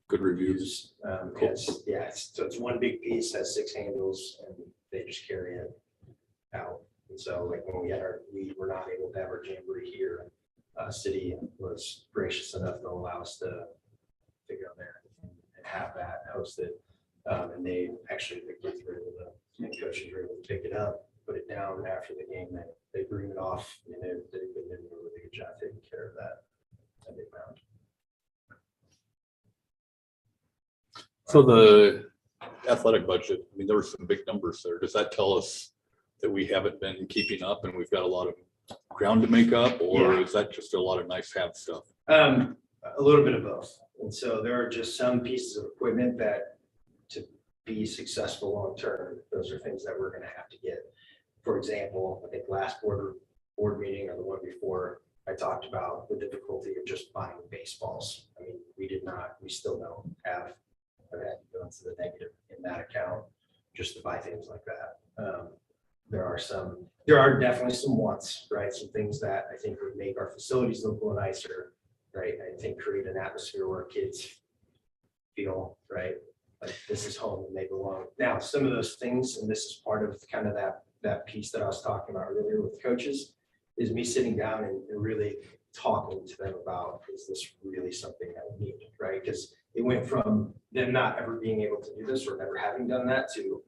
good reviews. Cool. So it's one big piece, has 6 handles, and they just carry it out. And so like when we were not able to have our jamboree here, city was gracious enough to allow us to go there and have that hosted. And they actually, the kids were able to, and coaches were able to pick it up, put it down after the game, they bring it off, and they've been doing a really good job taking care of that big mound. So the athletic budget, I mean, there were some big numbers there. Does that tell us that we haven't been keeping up and we've got a lot of ground to make up, or Yeah. is that just a lot of nice have stuff? A little bit of both. And so there are just some pieces of equipment that to be successful long-term, those are things that we're gonna have to get. For example, I think last board meeting or the one before, I talked about the difficulty of just buying baseballs. I mean, we still don't have, I've had to go into the negative in that account just to buy things like that. There are definitely some wants, right? Some things that I think would make our facilities look a little nicer, right? I think create an atmosphere where kids feel, right, like this is home and they belong. Now, some of those things, and this is part of kind of that piece that I was talking about earlier with coaches, is me sitting down and really talking to them about, is this really something that we need, right? Because it went from them not ever being able to do this or never having done that to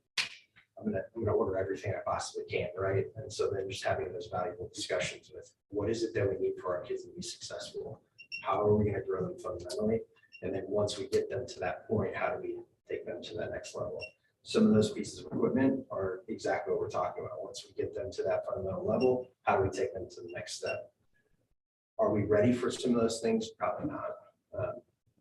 I'm gonna order everything I possibly can, right? And so then just having those valuable discussions with what is it that we need for our kids to be successful? How are we gonna grow them fundamentally? And then once we get them to that point, how do we take them to that next level? Some of those pieces of equipment are exactly what we're talking about. Once we get them to that fundamental level, how do we take them to the next step? Are we ready for some of those things? Probably not,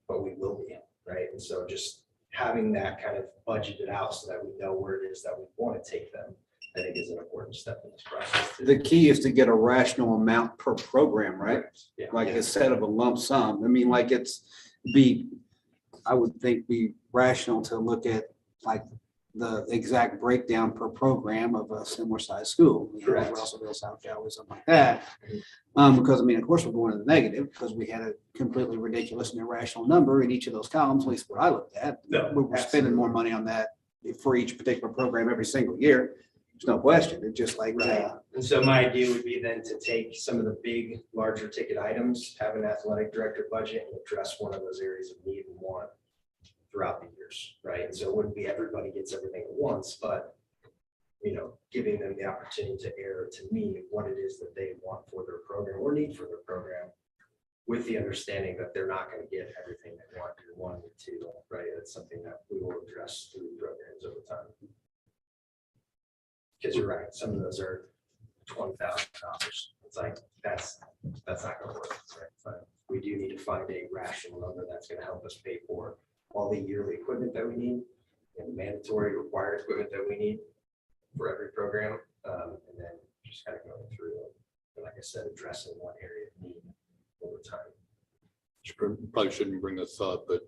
but we will be, right? And so just having that kind of budgeted out so that we know where it is that we want to take them, I think is an important step in this process. The key is to get a rational amount per program, right? Yeah. Like instead of a lump sum. I mean, like I would think be rational to look at like the exact breakdown per program of a similar sized school. Correct. Russellville, South Cali, something like that. Because I mean, of course, we're going to the negative because we had a completely ridiculous and irrational number in each of those columns, at least what I looked at. No, We're spending more money on that for each particular program every single year. There's no question. It's just like, Right. And so my idea would be then to take some of the big, larger ticket items, have an athletic director budget and address one of those areas of need and want throughout the years, right? And so it wouldn't be everybody gets everything at once, but giving them the opportunity to air to me what it is that they want for their program or need for their program, with the understanding that they're not going to get everything they want in 1 or 2, right? That's something that we will address through programs over time. Because you're right, some of those are $20,000. It's like, that's not gonna work, right? But we do need to find a rational number that's gonna help us pay for all the yearly equipment that we need and mandatory required equipment that we need for every program. And then just kind of going through, and like I said, addressing one area of need over time. Probably shouldn't bring this up, but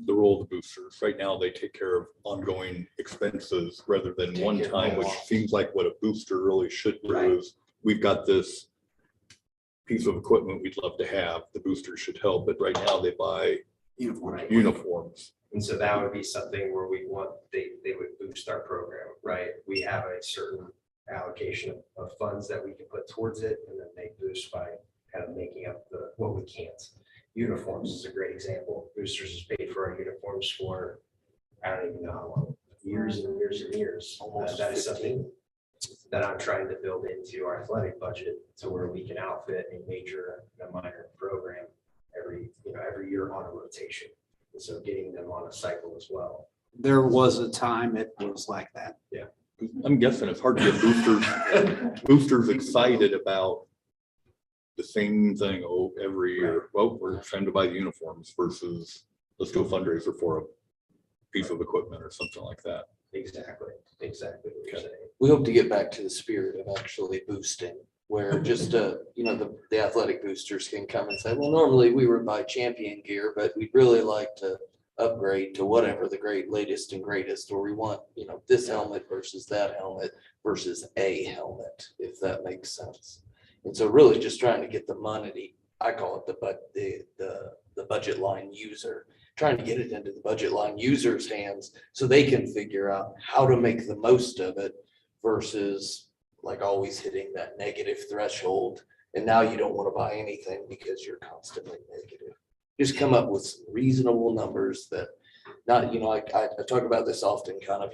the role of the boosters, right now, they take care of ongoing expenses rather than Take one care of time, all. which seems like what a booster really should do Right. is, we've got this piece of equipment we'd love to have, the booster should help, but right now they buy Right. uniforms. And so that would be something where we want, they would boost our program, right? We have a certain allocation of funds that we can put towards it, and then they boost by kind of making up what we can't. Uniforms is a great example. Boosters has paid for our uniforms for, I don't even know how long, years and years and years. Almost That is 15. something that I'm trying to build into our athletic budget to where we can outfit a major and a minor program every year on a rotation. And so getting them on a cycle as well. There was a time it was like that. I'm guessing it's hard to get boosters excited about the same thing every year. Well, we're trying to buy the uniforms versus let's do a fundraiser for a piece of equipment or something like that. Exactly what you're saying. We hope to get back to the spirit of actually boosting, where just, the athletic boosters can come and say, well, normally we would buy champion gear, but we'd really like to upgrade to whatever the latest and greatest, or we want, this helmet versus that helmet versus a helmet, if that makes sense. And so really just trying to get the money, I call it the budget line user, trying to get it into the budget line user's hands so they can figure out how to make the most of it versus like always hitting that negative threshold. And now you don't want to buy anything because you're constantly negative. Just come up with some reasonable numbers that not, I talk about this often, kind of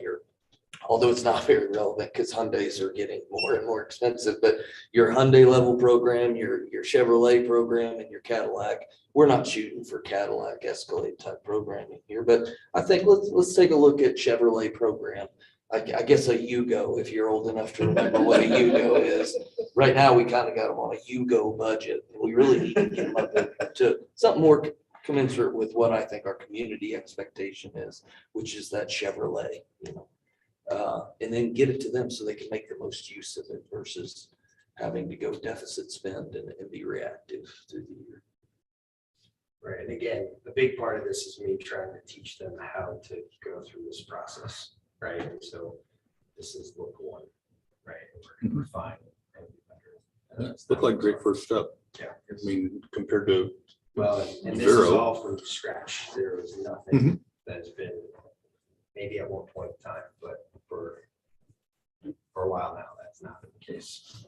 although it's not very relevant because Hyundais are getting more and more expensive, but your Hyundai level program, your Chevrolet program, and your Cadillac, we're not shooting for Cadillac Escalade type programming here, but I think let's take a look at Chevrolet program. I guess a Yugo, if you're old enough to remember what a Yugo is. Right now, we kind of got them on a Yugo budget, and we really need to get them up to something more commensurate with what I think our community expectation is, which is that Chevrolet, and then get it to them so they can make the most use of it versus having to go deficit spend and be reactive through the year. Right, and again, a big part of this is me trying to teach them how to go through this process, right? And so this is look one, right? And we're gonna refine it and be better. And that's Look like a great not- first step. Yeah. I mean, compared to, Well, and this is Zero. all from scratch. There is nothing that's been, maybe at one point in time, but for a while now, that's not the case.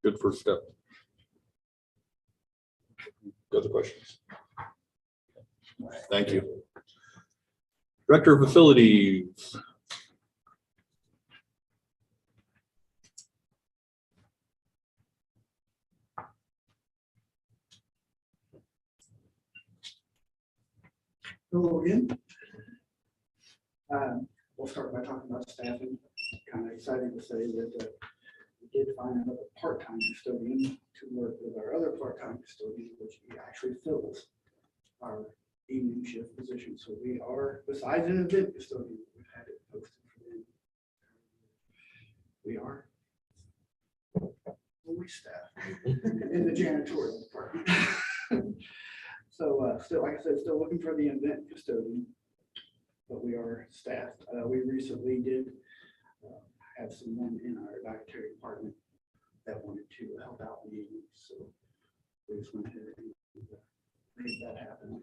good first step. Other questions? Thank you. Director of Facilities. Hello again. We'll start by talking about staffing. Kind of excited to say that we did find another part-time custodian to work with our other part-time custodian, which he actually fills our evening shift position. So we are, besides an event custodian, we've had it posted for them. We are fully staffed in the janitorial department. So still, like I said, still looking for the event custodian, but we are staffed. We recently did have someone in our dietary department that wanted to help out in the evening, so we just went ahead and made that happen.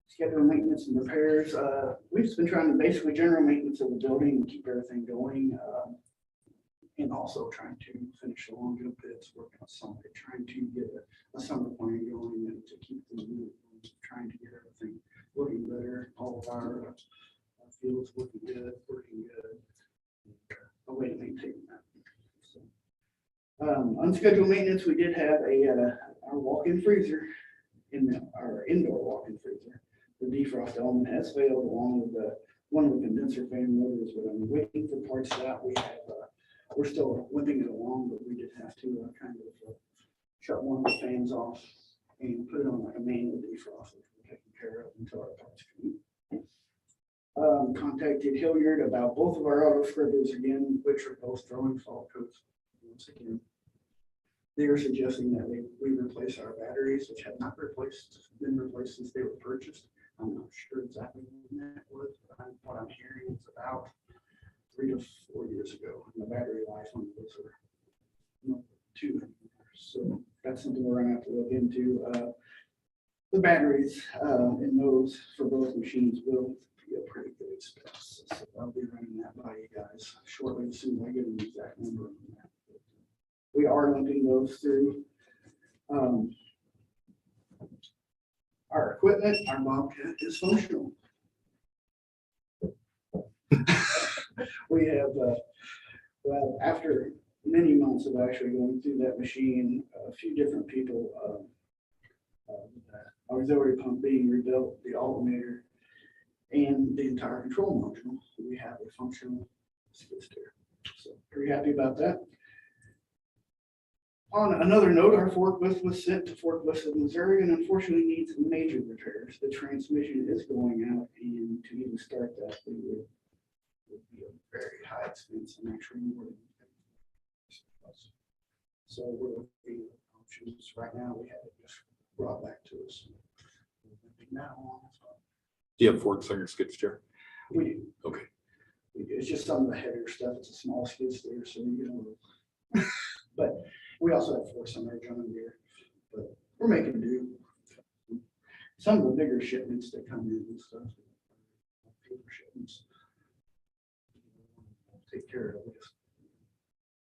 Schedule maintenance and repairs. We've just been trying to basically general maintenance of the building and keep everything going. And also trying to finish the long jump pits, working on something, trying to get a summer plan going and to keep them moving, trying to get everything looking better. All of our fields looking good, working good. A way to maintain that. So, unscheduled maintenance, we did have our walk-in freezer our indoor walk-in freezer. The defrost element has failed along with one of the condenser fan motors, but I'm waiting for parts of that. We're still whipping it along, but we did have to kind of shut one of the fans off and put it on like a manual defrost, which we're taking care of until our parts come in. Contacted Hilliard about both of our auto scrubbers again, which are both throwing salt coats. Once again, they are suggesting that we replace our batteries, which have not been replaced since they were purchased. I'm not sure exactly when that was, but what I'm hearing is about 3 to 4 years ago. And the battery life on those are 2 anymore. So that's something we're gonna have to look into. The batteries in those for both machines will be a pretty good expense. So I'll be running that by you guys shortly, as soon as I get an exact number on that. We are looking those through. Our equipment, our Bobcat is functional. We have, well, after many months of actually going through that machine, a few different people, auxiliary pump being rebuilt, the alternator, and the entire control module. We have a functional skid steer. So pretty happy about that. On another note, our forklift was sent to Forklifts of Missouri and unfortunately needs major repairs. The transmission is going out, and to even start that, would be a very high expense and actually more than. So we're looking at options right now. We have it just brought back to us. Now, Do you have forks on your skid steer? we do. Okay. We do. It's just some of the heavier stuff. It's a small skid steer, so but we also have forks on our John Deere, but we're making do. Some of the bigger shipments that come in and stuff. Paper shipments. Take care of it.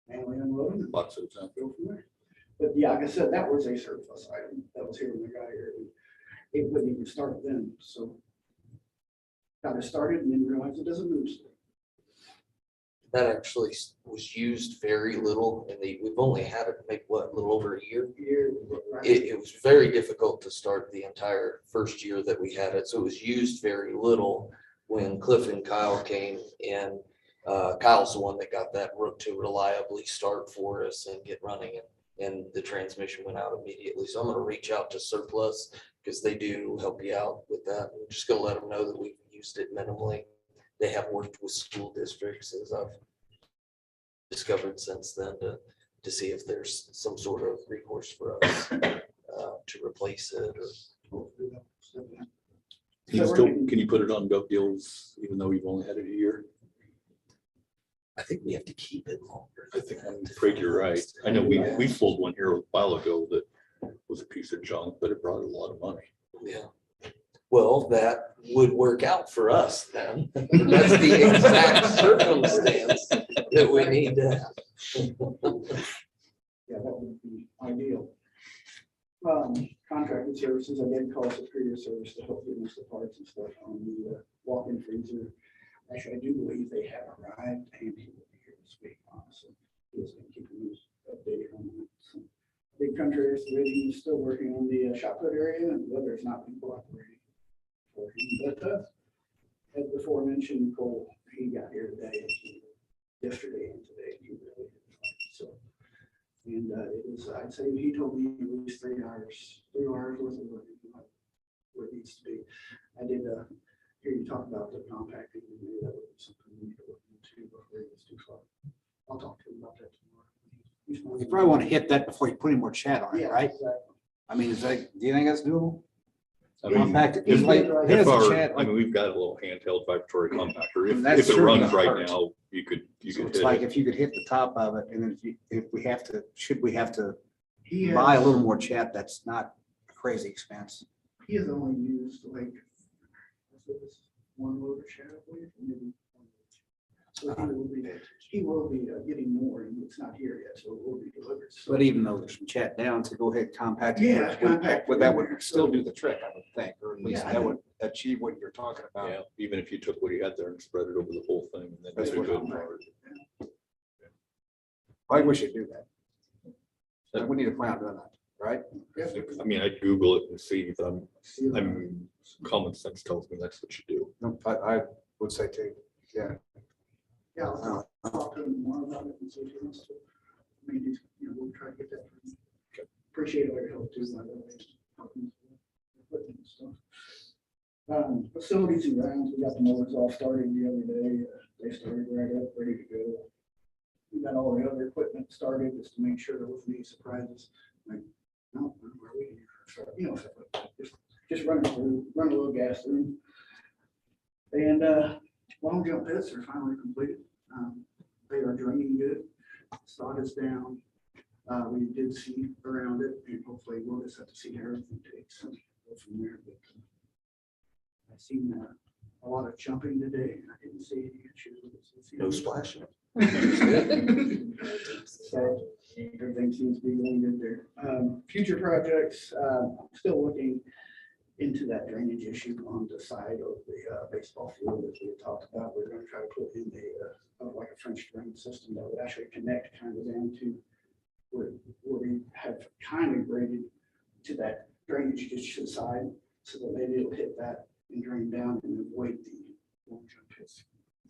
And we unload them. Lots of time. Go from there. But yeah, like I said, that was a surplus item that was here when we got here. It wouldn't even start then, so. Got it started and then realized it doesn't move. That actually was used very little, and we've only had it maybe a little over a year. It was very difficult to start the entire first year that we had it, so it was used very little when Cliff and Kyle came in. Kyle's the one that got that to reliably start for us and get running, and the transmission went out immediately. So I'm gonna reach out to Surplus because they do help you out with that. I'm just gonna let them know that we've used it minimally. They have worked with school districts, as I've discovered since then, to see if there's some sort of recourse for us to replace it. Can you put it on gov deals even though you've only had it a year? I think we have to keep it longer. I think I'm afraid you're right. I know we sold one here a while ago that was a piece of junk, but it brought a lot of money. Yeah. Well, that would work out for us then. That's the exact circumstance that we need to have. Yeah, that would be ideal. Contracted services, I did call Superior Service to help get us the parts and stuff on the walk-in freezer. Actually, I do believe they have arrived and he will be here this week, honestly. He has been keeping us updated on that. So, Big Country Excavating is still working on the shot put area and the weather's not been cooperating for him. But as before mentioned, Cole, he got here today, yesterday and today. He really did fine. So, and it was, I'd say he told me at least 3 hours worth of work, where it needs to be. I did hear you talk about the compacting, and maybe that would be something we need to look into before it gets too far. I'll talk to him about that tomorrow. You probably want to hit that before you put any more chat on it, Yeah, right? exactly. I mean, do you think that's doable? I mean, Compact, He's it's like, good, right? hit If us a our, chat, I like, mean, we've got a little handheld vibratory compactor. That's If it certainly runs not right hurt. now, you could so hit it's like it. if you could hit the top of it, and then if we have to, should we have to He buy a has, little more chat, that's not a crazy expense. he has only used like one motor shadow, maybe. So he will be getting more, and it's not here yet, so it will be delivered. So But even though there's some chat down, to go ahead and compact. it, Yeah, compact. But that would still do the trick, I would think, or at least Yeah, I that would achieve what you're talking about. Yeah, even if you took what he had there and spread it over the whole thing and then That's did a what good I'm- part. I wish you'd do that. We need to plan on doing that, right? I mean, I'd Google it and see, but I'm common sense tells me that's what you do. No, I would say too, yeah. Yeah, I'll talk to him more about it and see if he wants to. Maybe, we'll try to get that. Appreciate all your help too, by the way. equipment and stuff. Facilities and grounds, we got the mowers all started the other day. They started right up, ready to go. We got all the other equipment started just to make sure there wasn't any surprises. Like, no, where are we here? So, you know, stuff like that. Just running through, run a little gas through. And long jump pits are finally completed. They are draining good. Sod is down. We did see around it, and hopefully we'll just have to see how everything takes and go from there. But I've seen a lot of jumping today, and I didn't see any issues with it. No splashing. So everything seems to be going good there. Future projects, I'm still looking into that drainage issue on the side of the baseball field that we had talked about. We're going to try to put in like a French drain system that would actually connect kind of down to where we have kind of graded to that drainage ditch to the side, so that maybe it'll hit that and drain down and avoid the long jump pits.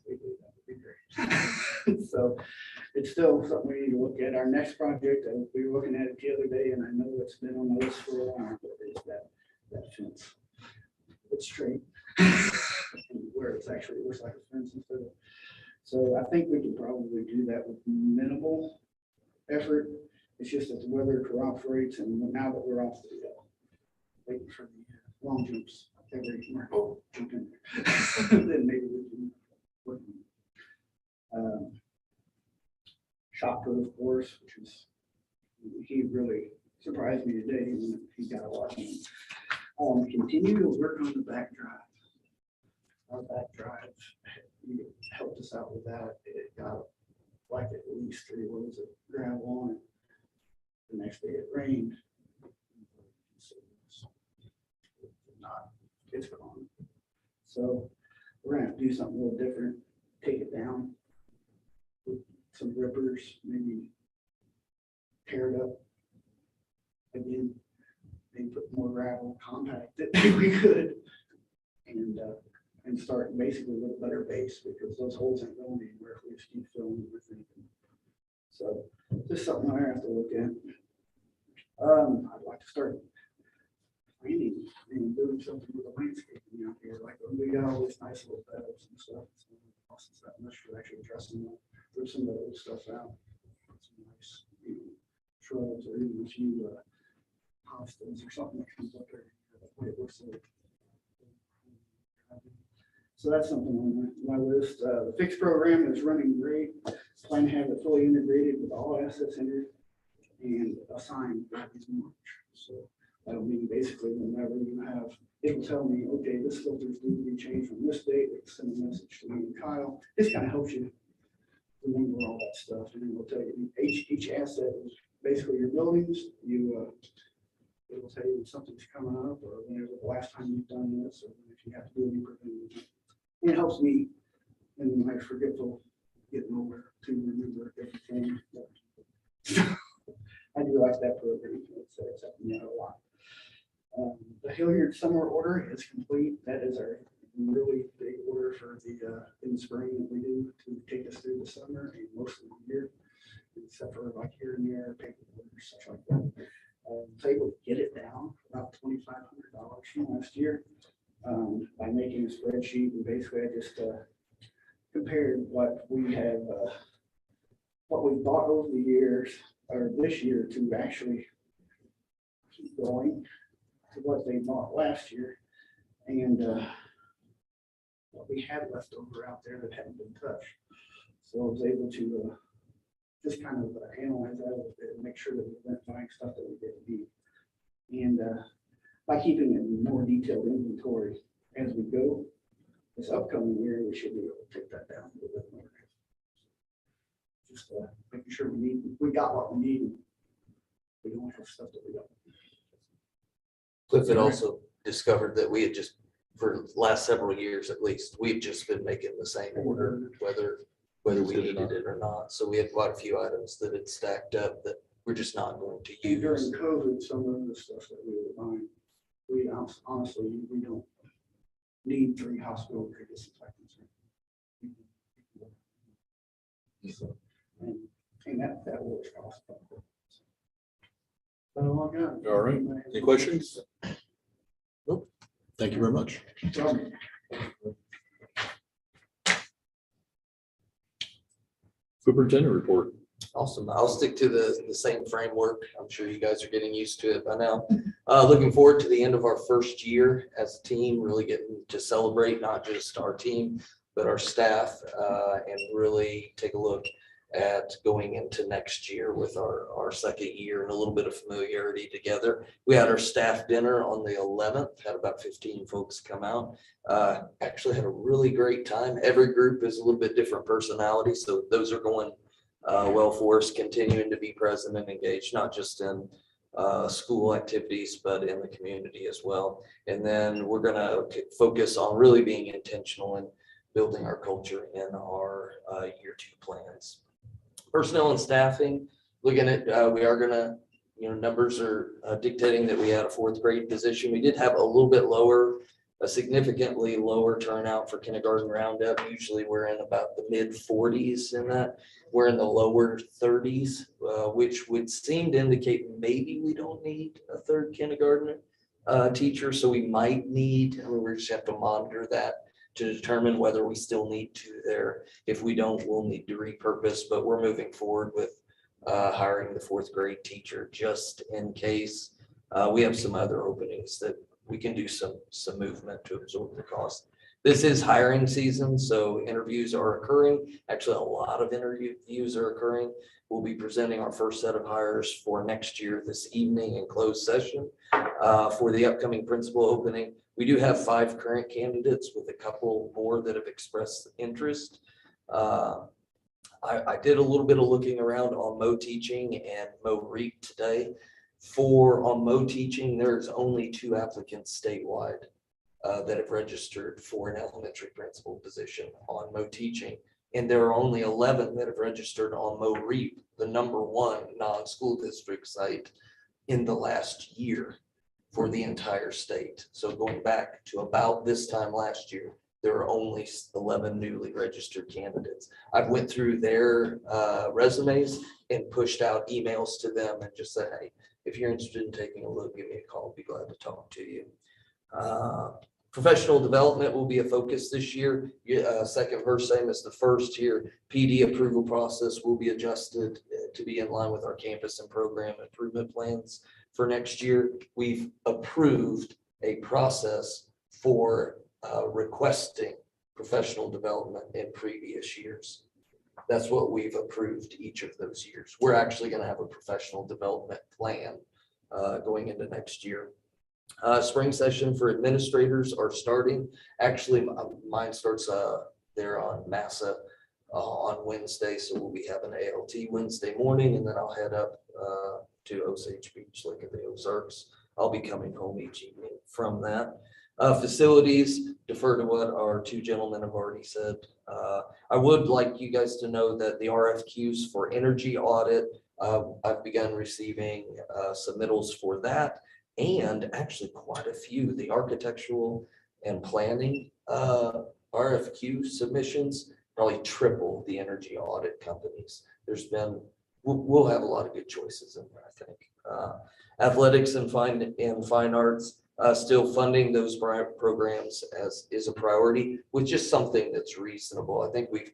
That would be great. So it's still something we need to look at. Our next project, we were looking at it the other day, and I know it's been on the list for a while, but it's that fence. It's straight. Where it's actually looks like a fence instead of. So I think we can probably do that with minimal effort. It's just that the weather cooperates, and now that we're off the waiting for the long jumps, jump in there. Then maybe we can work on Shopper, of course, which is he really surprised me today when he got a lot. Continue to work on the back drive. Our back drive helped us out with that. It got like at least 3 loads of gravel on it. The next day it rained. It's gone. So we're gonna have to do something a little different. Take it down with some rippers, maybe tear it up again, maybe put more gravel, compact it if we could, and start basically with a better base, because those holes ain't going anywhere if we just keep filling everything. So just something I have to look at. I'd like to start planning and doing something with the landscaping out here. Like we got all these nice little beds and stuff. So it costs us that much for actually dressing them. Rip some of the old stuff out. Put some nice, shrubs or even a few hostas or something that comes up there. That way it looks like. So that's something on my list. The fixed program is running great. Plan to have it fully integrated with all asset centers and assigned by this March. So that'll mean basically whenever you have, it'll tell me, okay, this filter's due to be changed from this date. It'll send a message to me and Kyle. This kind of helps you remember all that stuff. And then we'll tell you each asset is basically your buildings. It will tell you when something's coming up or whenever the last time you've done this, or if you have to do any preventative. It helps me in my forgetful getting over to remember everything. I do like that program. It's helping me out a lot. The Hilliard summer order is complete. That is our really big order for the in the spring that we do to take us through the summer and most of the year, except for like here and there, paper orders, such like that. Was able to get it down about $2,500 from last year by making a spreadsheet, and basically I just compared what we have, what we bought over the years or this year to actually keep going to what they bought last year, and what we had left over out there that hadn't been touched. So I was able to just kind of analyze that a little bit and make sure that we weren't buying stuff that we didn't need. And by keeping a more detailed inventory as we go, this upcoming year, we should be able to take that down a little bit more. Just making sure we got what we need. We don't have stuff that we don't. Cliff had also discovered that we had just, for the last several years at least, we've just been making the same order, whether we needed it or not. So we had quite a few items that had stacked up that we're just not going to And during use. COVID, some of the stuff that we were buying, we honestly, we don't need 3 hospital disinfectants. So, and that was cost. all I got. All right. Any questions? Nope. Thank you very much. Superintendent report. Awesome. I'll stick to the same framework. I'm sure you guys are getting used to it by now. Looking forward to the end of our first year as a team, really getting to celebrate not just our team, but our staff, and really take a look at going into next year with our second year and a little bit of familiarity together. We had our staff dinner on the 11th, had about 15 folks come out. Actually had a really great time. Every group is a little bit different personality, so those are going well for us, continuing to be present and engaged, not just in school activities, but in the community as well. And then we're gonna focus on really being intentional and building our culture in our year 2 plans. Personnel and staffing, looking at, we are gonna, numbers are dictating that we had a 4th grade position. We did have a little bit lower, a significantly lower turnout for kindergarten roundup. Usually we're in about the mid 40s in that. We're in the lower 30s, which would seem to indicate maybe we don't need a 3rd kindergarten teacher. So we might need, we just have to monitor that to determine whether we still need to there. If we don't, we'll need to repurpose, but we're moving forward with hiring the 4th grade teacher just in case. We have some other openings that we can do some movement to absorb the cost. This is hiring season, so interviews are occurring. Actually, a lot of interviews are occurring. We'll be presenting our first set of hires for next year this evening in closed session for the upcoming principal opening. We do have 5 current candidates with a couple more that have expressed interest. I did a little bit of looking around on Mo Teaching and Mo Reap today. On Mo Teaching, there's only 2 applicants statewide that have registered for an elementary principal position on Mo Teaching. And there are only 11 that have registered on Mo Reap, the #1 non-school district site in the last year for the entire state. So going back to about this time last year, there are only 11 newly registered candidates. I've went through their resumes and pushed out emails to them and just said, hey, if you're interested in taking a look, give me a call. I'll be glad to talk to you. Professional development will be a focus this year. Second verse, same as the first year. PD approval process will be adjusted to be in line with our campus and program improvement plans for next year. We've approved a process for requesting professional development in previous years. That's what we've approved each of those years. We're actually going to have a professional development plan going into next year. Spring session for administrators are starting. Actually, mine starts there on Massa on Wednesday. So we'll be having ALT Wednesday morning, and then I'll head up to Osage Beach, Lake of the Ozarks. I'll be coming home each evening from that. Facilities, defer to what our 2 gentlemen have already said. I would like you guys to know that the RFQs for energy audit, I've begun receiving submittals for that, and actually quite a few. The architectural and planning RFQ submissions probably triple the energy audit companies. We'll have a lot of good choices in there, I think. Athletics and fine arts, still funding those programs as is a priority with just something that's reasonable. I think we've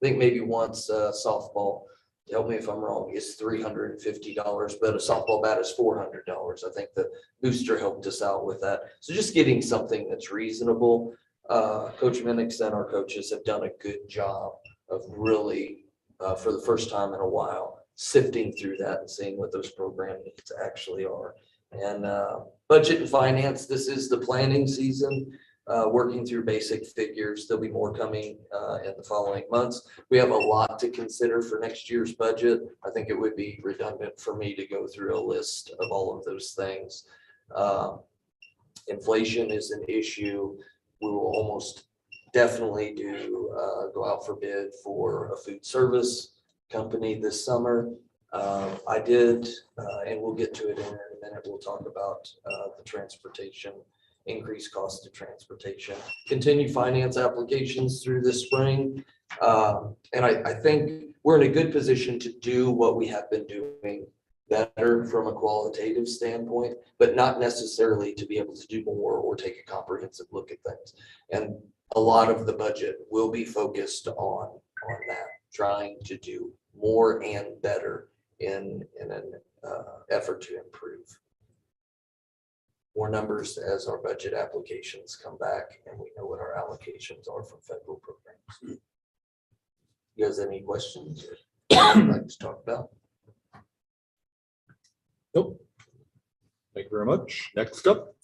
maybe once softball, help me if I'm wrong, is $350, but a softball bat is $400. I think the booster helped us out with that. So just getting something that's reasonable. Coach Minix and our coaches have done a good job of really, for the first time in a while, sifting through that and seeing what those program needs actually are. And budget and finance, this is the planning season, working through basic figures. There'll be more coming in the following months. We have a lot to consider for next year's budget. I think it would be redundant for me to go through a list of all of those things. Inflation is an issue. We will almost definitely go out for bid for a food service company this summer. I did, and we'll get to it in a minute. We'll talk about the transportation, increased cost of transportation, continue finance applications through this spring. And I think we're in a good position to do what we have been doing better from a qualitative standpoint, but not necessarily to be able to do more or take a comprehensive look at things. And a lot of the budget will be focused on that, trying to do more and better in an effort to improve. More numbers as our budget applications come back and we know what our allocations are from federal programs. You guys have any questions or you'd like to talk about? Nope. Thank you very much. Next up,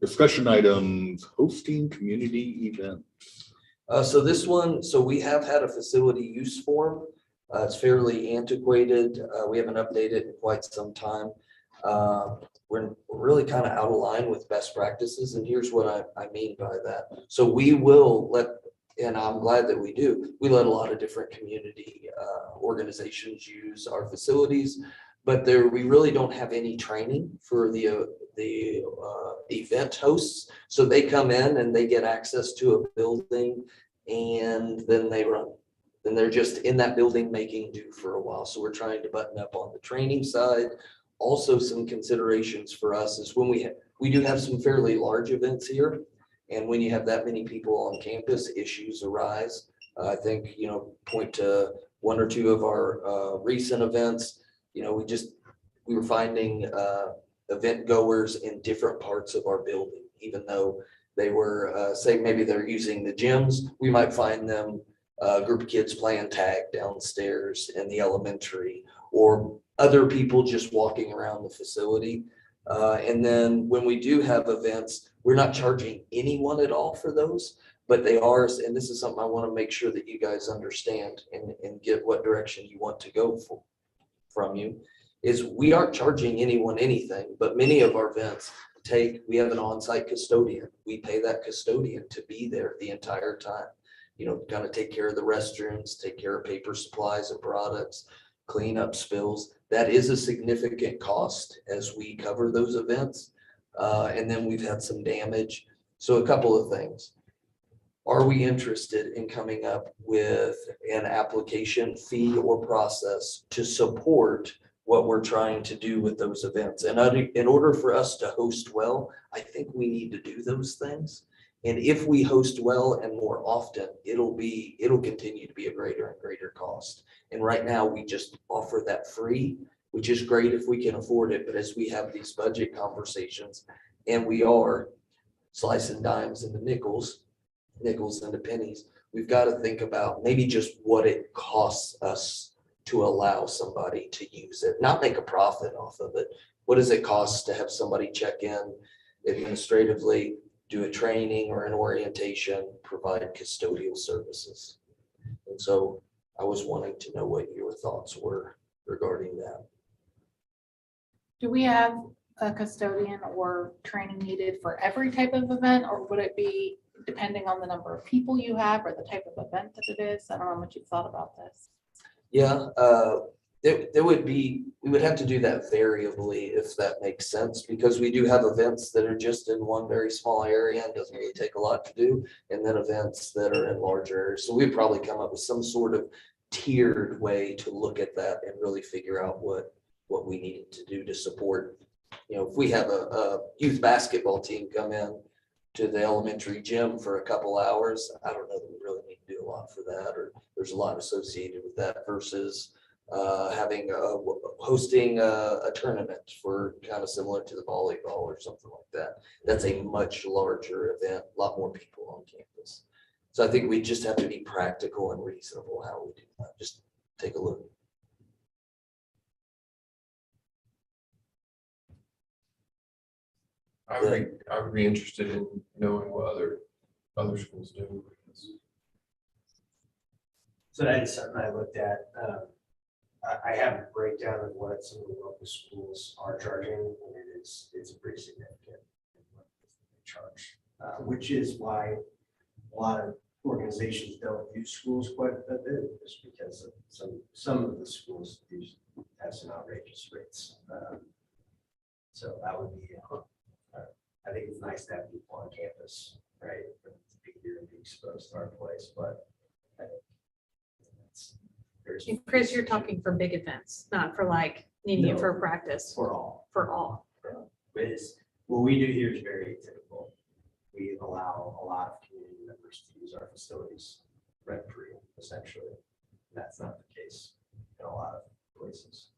discussion items, hosting community events. So this one, so we have had a facility use form. It's fairly antiquated. We haven't updated in quite some time. We're really kind of out of line with best practices, and here's what I mean by that. So we will let, and I'm glad that we do, we let a lot of different community organizations use our facilities, but we really don't have any training for the event hosts. So they come in and they get access to a building and then they run. Then they're just in that building making do for a while. So we're trying to button up on the training side. Also, some considerations for us is when we do have some fairly large events here. And when you have that many people on campus, issues arise. I think, point to one or two of our recent events. We were finding event goers in different parts of our building, even though they were, say, maybe they're using the gyms, we might find them, a group of kids playing tag downstairs in the elementary, or other people just walking around the facility. And then when we do have events, we're not charging anyone at all for those, but they are, and this is something I want to make sure that you guys understand and get what direction you want to go from you, is we aren't charging anyone anything, but many of our events we have an on-site custodian. We pay that custodian to be there the entire time. Kind of take care of the restrooms, take care of paper supplies and products, clean up spills. That is a significant cost as we cover those events. And then we've had some damage. So a couple of things. Are we interested in coming up with an application fee or process to support what we're trying to do with those events? And in order for us to host well, I think we need to do those things. And if we host well and more often, it'll continue to be a greater and greater cost. And right now we just offer that free, which is great if we can afford it. But as we have these budget conversations and we are slicing dimes into nickels into pennies, we've got to think about maybe just what it costs us to allow somebody to use it, not make a profit off of it. What does it cost to have somebody check in administratively, do a training or an orientation, provide custodial services? And so I was wanting to know what your thoughts were regarding that. Do we have a custodian or training needed for every type of event, or would it be depending on the number of people you have or the type of event that it is? I don't know how much you've thought about this. Yeah, we would have to do that variably, if that makes sense, because we do have events that are just in one very small area and doesn't really take a lot to do, and then events that are in larger areas. So we'd probably come up with some sort of tiered way to look at that and really figure out what we needed to do to support. If we have a youth basketball team come in to the elementary gym for a couple hours, I don't know that we really need to do a lot for that, or there's a lot associated with that versus hosting a tournament for kind of similar to the volleyball or something like that. That's a much larger event, a lot more people on campus. So I think we just have to be practical and reasonable how we do that. Just take a look. I would be interested in knowing what other schools do. So that is something I looked at. I have a breakdown of what some of the local schools are charging, and it's pretty significant in what they charge, which is why a lot of organizations don't use schools quite a bit, just because of some of the schools have some outrageous rates. So that would be, I think it's nice to have people on campus, right? To be here and be exposed to our place, but I think And Chris, you're talking for big events, not for like needing it No. for practice, For all. for all. Is, what we do here is very atypical. We allow a lot of community members to use our facilities rent free, essentially. That's not the case in a lot of places.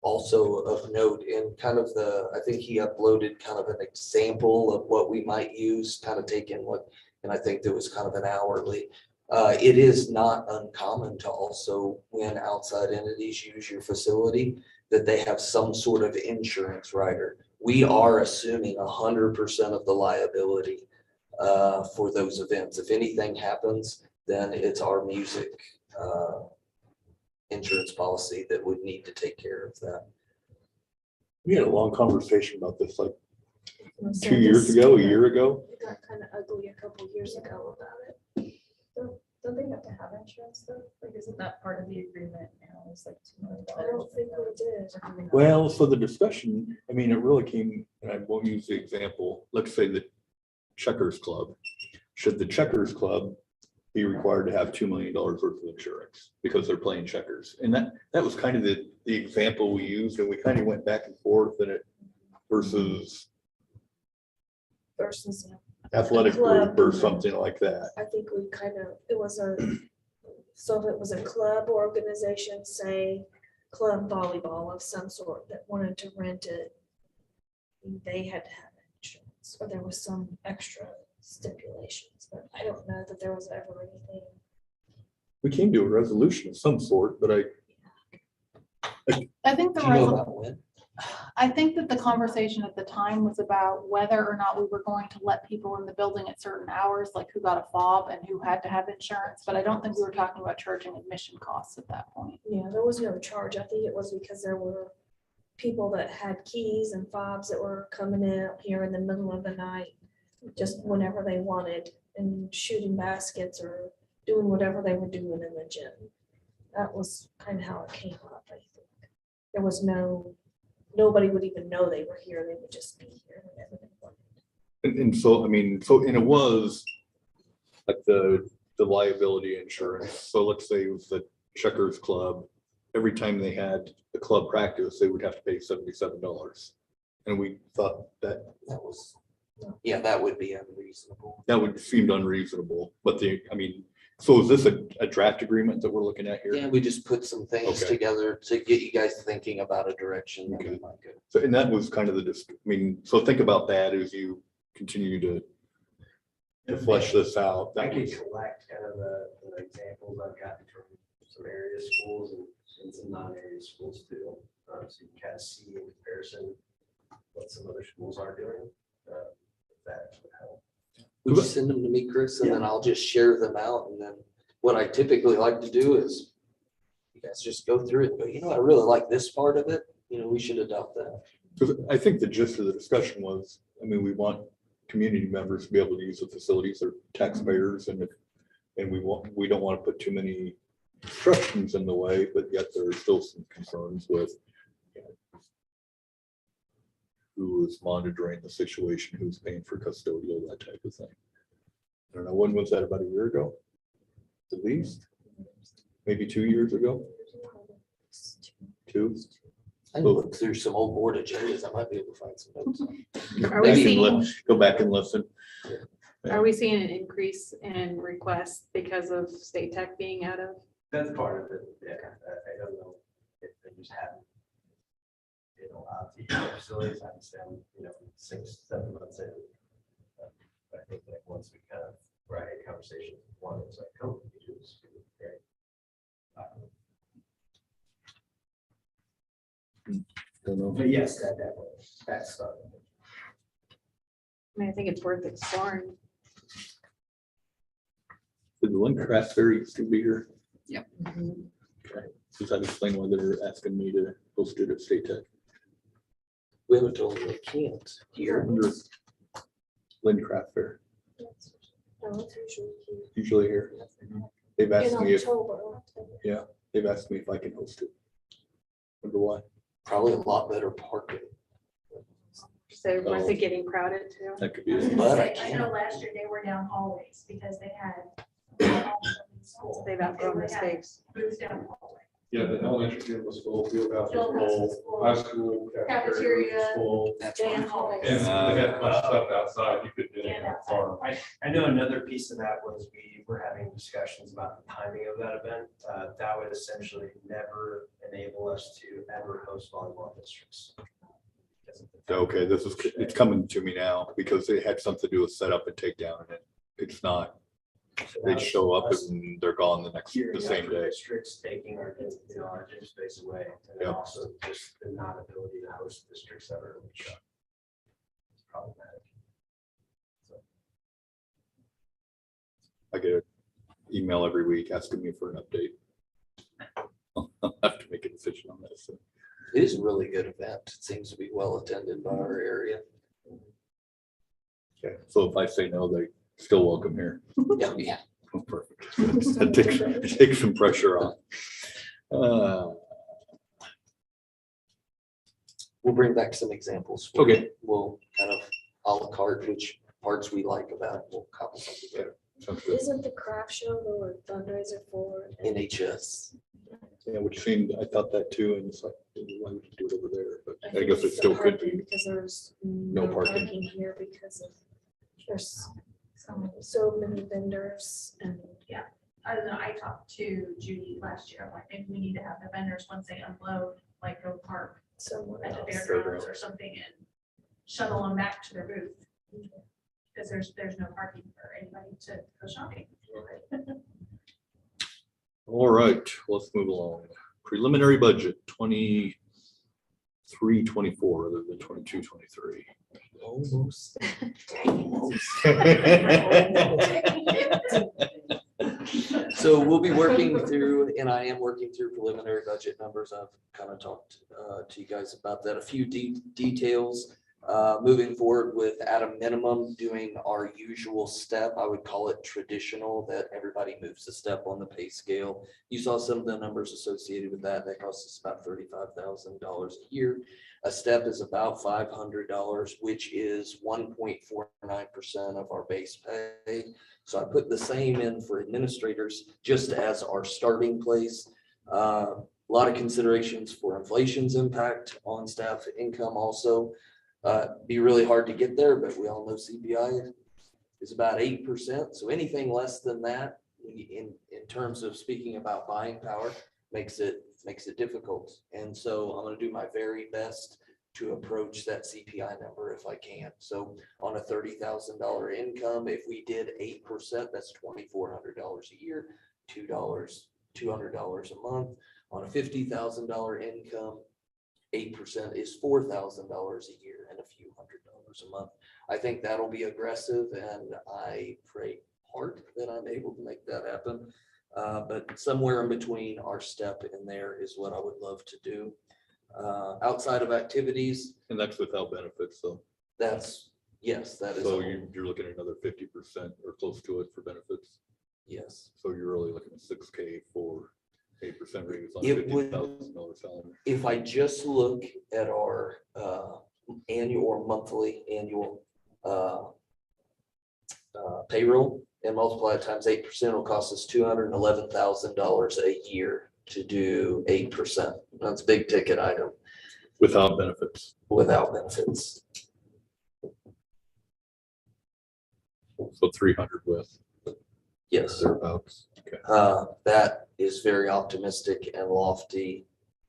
Also of note in kind of I think he uploaded kind of an example of what we might use, kind of taking what, and I think there was kind of an hourly. It is not uncommon to also, when outside entities use your facility, that they have some sort of insurance rider. We are assuming 100% of the liability for those events. If anything happens, then it's our music insurance policy that would need to take care of that. We had a long conversation about this like 2 years ago, a year ago. It got kind of ugly a couple years ago about it. Don't they have to have insurance though? Like, isn't that part of the agreement now? It's like $2 million. I don't think we did. Well, so the discussion, I mean, it really came, and I won't use the example, let's say the Checkers Club. Should the Checkers Club be required to have $2 million worth of insurance because they're playing checkers? And that was kind of the example we used, and we kind of went back and forth in it versus Versus, athletic Club. group or something like that. I think we kind of, it was so if it was a club organization, say, club volleyball of some sort that wanted to rent it, they had to have insurance, or there was some extra stipulations, but I don't know that there was ever anything. We came to a resolution of some sort, but I think Do you know about when? I think that the conversation at the time was about whether or not we were going to let people in the building at certain hours, like who got a fob and who had to have insurance, but I don't think we were talking about charging admission costs at that point. Yeah, there was no charge. I think it was because there were people that had keys and fobs that were coming in here in the middle of the night, just whenever they wanted, and shooting baskets or doing whatever they were doing in the gym. That was kind of how it came up, I think. There was nobody would even know they were here. They would just be here whenever they wanted. and so, I mean, so, and it was like the liability insurance. So let's say it was the Checkers Club. Every time they had a club practice, they would have to pay $77. And we thought that That was, yeah, that would be unreasonable. that would seemed unreasonable, but I mean, so is this a draft agreement that we're looking at here? Yeah, we just put some things Okay. together to get you guys thinking about a direction. that we Okay. might go. So, and that was kind of I mean, so think about that as you continue to flesh this out. I That could was, collect kind of the examples I've gotten from some area schools and some non-area schools too. So you can kind of see in comparison what some other schools are doing. If that would help. Would you send them to me, Chris, and then I'll just share them out, and then what I typically like to do is you guys just go through it and go, you know, I really like this part of it, you know, we should adopt that. 'cause I think the gist of the discussion was, I mean, we want community members to be able to use the facilities, they're taxpayers, and we don't want to put too many obstructions in the way, but yet there are still some concerns with who is monitoring the situation, who's paying for custodial, that type of thing. I don't know, when was that, about a year ago? At least, maybe 2 years ago? 2? I can look through some old board agendas, I might be able to find some notes. Are we Back and seeing, Go back and listen. are we seeing an increase in requests because of state tech being out of? That's part of it. Yeah, I don't know if they just haven't been allowed to use their facilities. I understand, 6-7 months in. But I think that once we kind of, where I had conversations with one, it's like, oh, you do this, great. Don't know. But yes, that definitely, that's starting. I mean, I think it's worth exploring. Did the Lynn Craft Fair used to be here? Yep. Okay, does that explain why they're asking me to host it at State Tech? We haven't told them they can't here. Lynn Craft Fair, No, it's usually usually here. They've asked in me if, October. they've asked me if I can host it. Wonder why? Probably a lot better parking. So was it getting crowded too? That could be it. But I I can't. know last year they were down hallways because they had. They've outgrown the space. Booths down the hallway. Yeah, the elementary field was full, field house Field house was was full, full. high school cafeteria was Cafeteria. full. That's Band fine. halls. And they had a bunch of stuff outside, you could get in And the outside. farm. I know another piece of that was we were having discussions about the timing of that event. That would essentially never enable us to ever host volleyball districts. Because of the Okay, it's coming to me now because it had something to do with setup and takedown and it's not. So They that show up was us and they're gone the gearing same up for day. Districts taking our, our gym space away, and then Yep. also just the non-ability to host districts ever, which is problematic. I get an email every week asking me for an update. I'll have to make a decision on this. It is a really good event. It seems to be well attended by our area. Okay, so if I say no, they still welcome here. Yeah, yeah. Oh, perfect. That takes some pressure off. We'll bring back some examples. Okay. We'll kind of a la carte which parts we like about it. We'll cobble something together. Sounds good. Isn't the craft show the fundraiser for? NHS. Yeah, which seemed, I thought that too, and it's like, why would you do it over there? But I think guess it it's the still could parking, be. Because there's No no parking. parking here because of, there's so many vendors and. I don't know, I talked to Judy last year, I'm like, maybe we need to have the vendors, once they unload, like go park Somewhere at the else. fairgrounds or something and shuttle them back to their booth. Because there's no parking for anybody to go shopping. All right, let's move along. Preliminary budget 23-24 rather than 22-23. Almost. So we'll be working through, and I am working through preliminary budget numbers. I've kind of talked to you guys about that. A few details. Moving forward with at a minimum, doing our usual step. I would call it traditional, that everybody moves a step on the pay scale. You saw some of the numbers associated with that. That costs us about $35,000 a year. A step is about $500, which is 1.49% of our base pay. So I put the same in for administrators just as our starting place. A lot of considerations for inflation's impact on staff income also. Be really hard to get there, but we all know CPI is about 8%. So anything less than that, in terms of speaking about buying power, makes it difficult. And so I'm going to do my very best to approach that CPI number if I can. So on a $30,000 income, if we did 8%, that's $2,400 a year, $200 a month. On a $50,000 income, 8% is $4,000 a year and a few $100s a month. I think that'll be aggressive, and I pray hard that I'm able to make that happen. But somewhere in between our step in there is what I would love to do. Outside of activities, And that's without benefits, so. yes, that is. So all. you're looking at another 50% or close to it for benefits. Yes. So you're really looking at $6,000 for 8% raise on It would- $50,000 salary. If I just look at our annual or monthly annual payroll and multiply it times 8%, will cost us $211,000 a year to do 8%. That's a big ticket item Without benefits. without benefits. So 300 with Yes. thereabouts. Okay. That is very optimistic and lofty,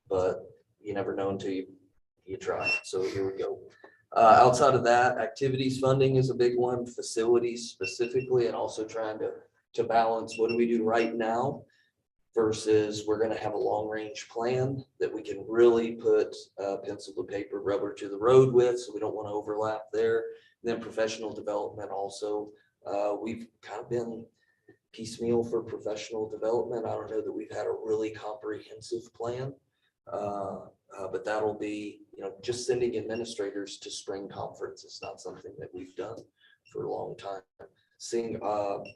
but you never know until you try. So here we go. Outside of that, activities funding is a big one, facilities specifically, and also trying to balance what do we do right now versus we're going to have a long range plan that we can really put pencil to paper, rubber to the road with. So we don't want to overlap there. And then professional development also. We've kind of been piecemeal for professional development. I don't know that we've had a really comprehensive plan. But that'll be, just sending administrators to spring conference is not something that we've done for a long time.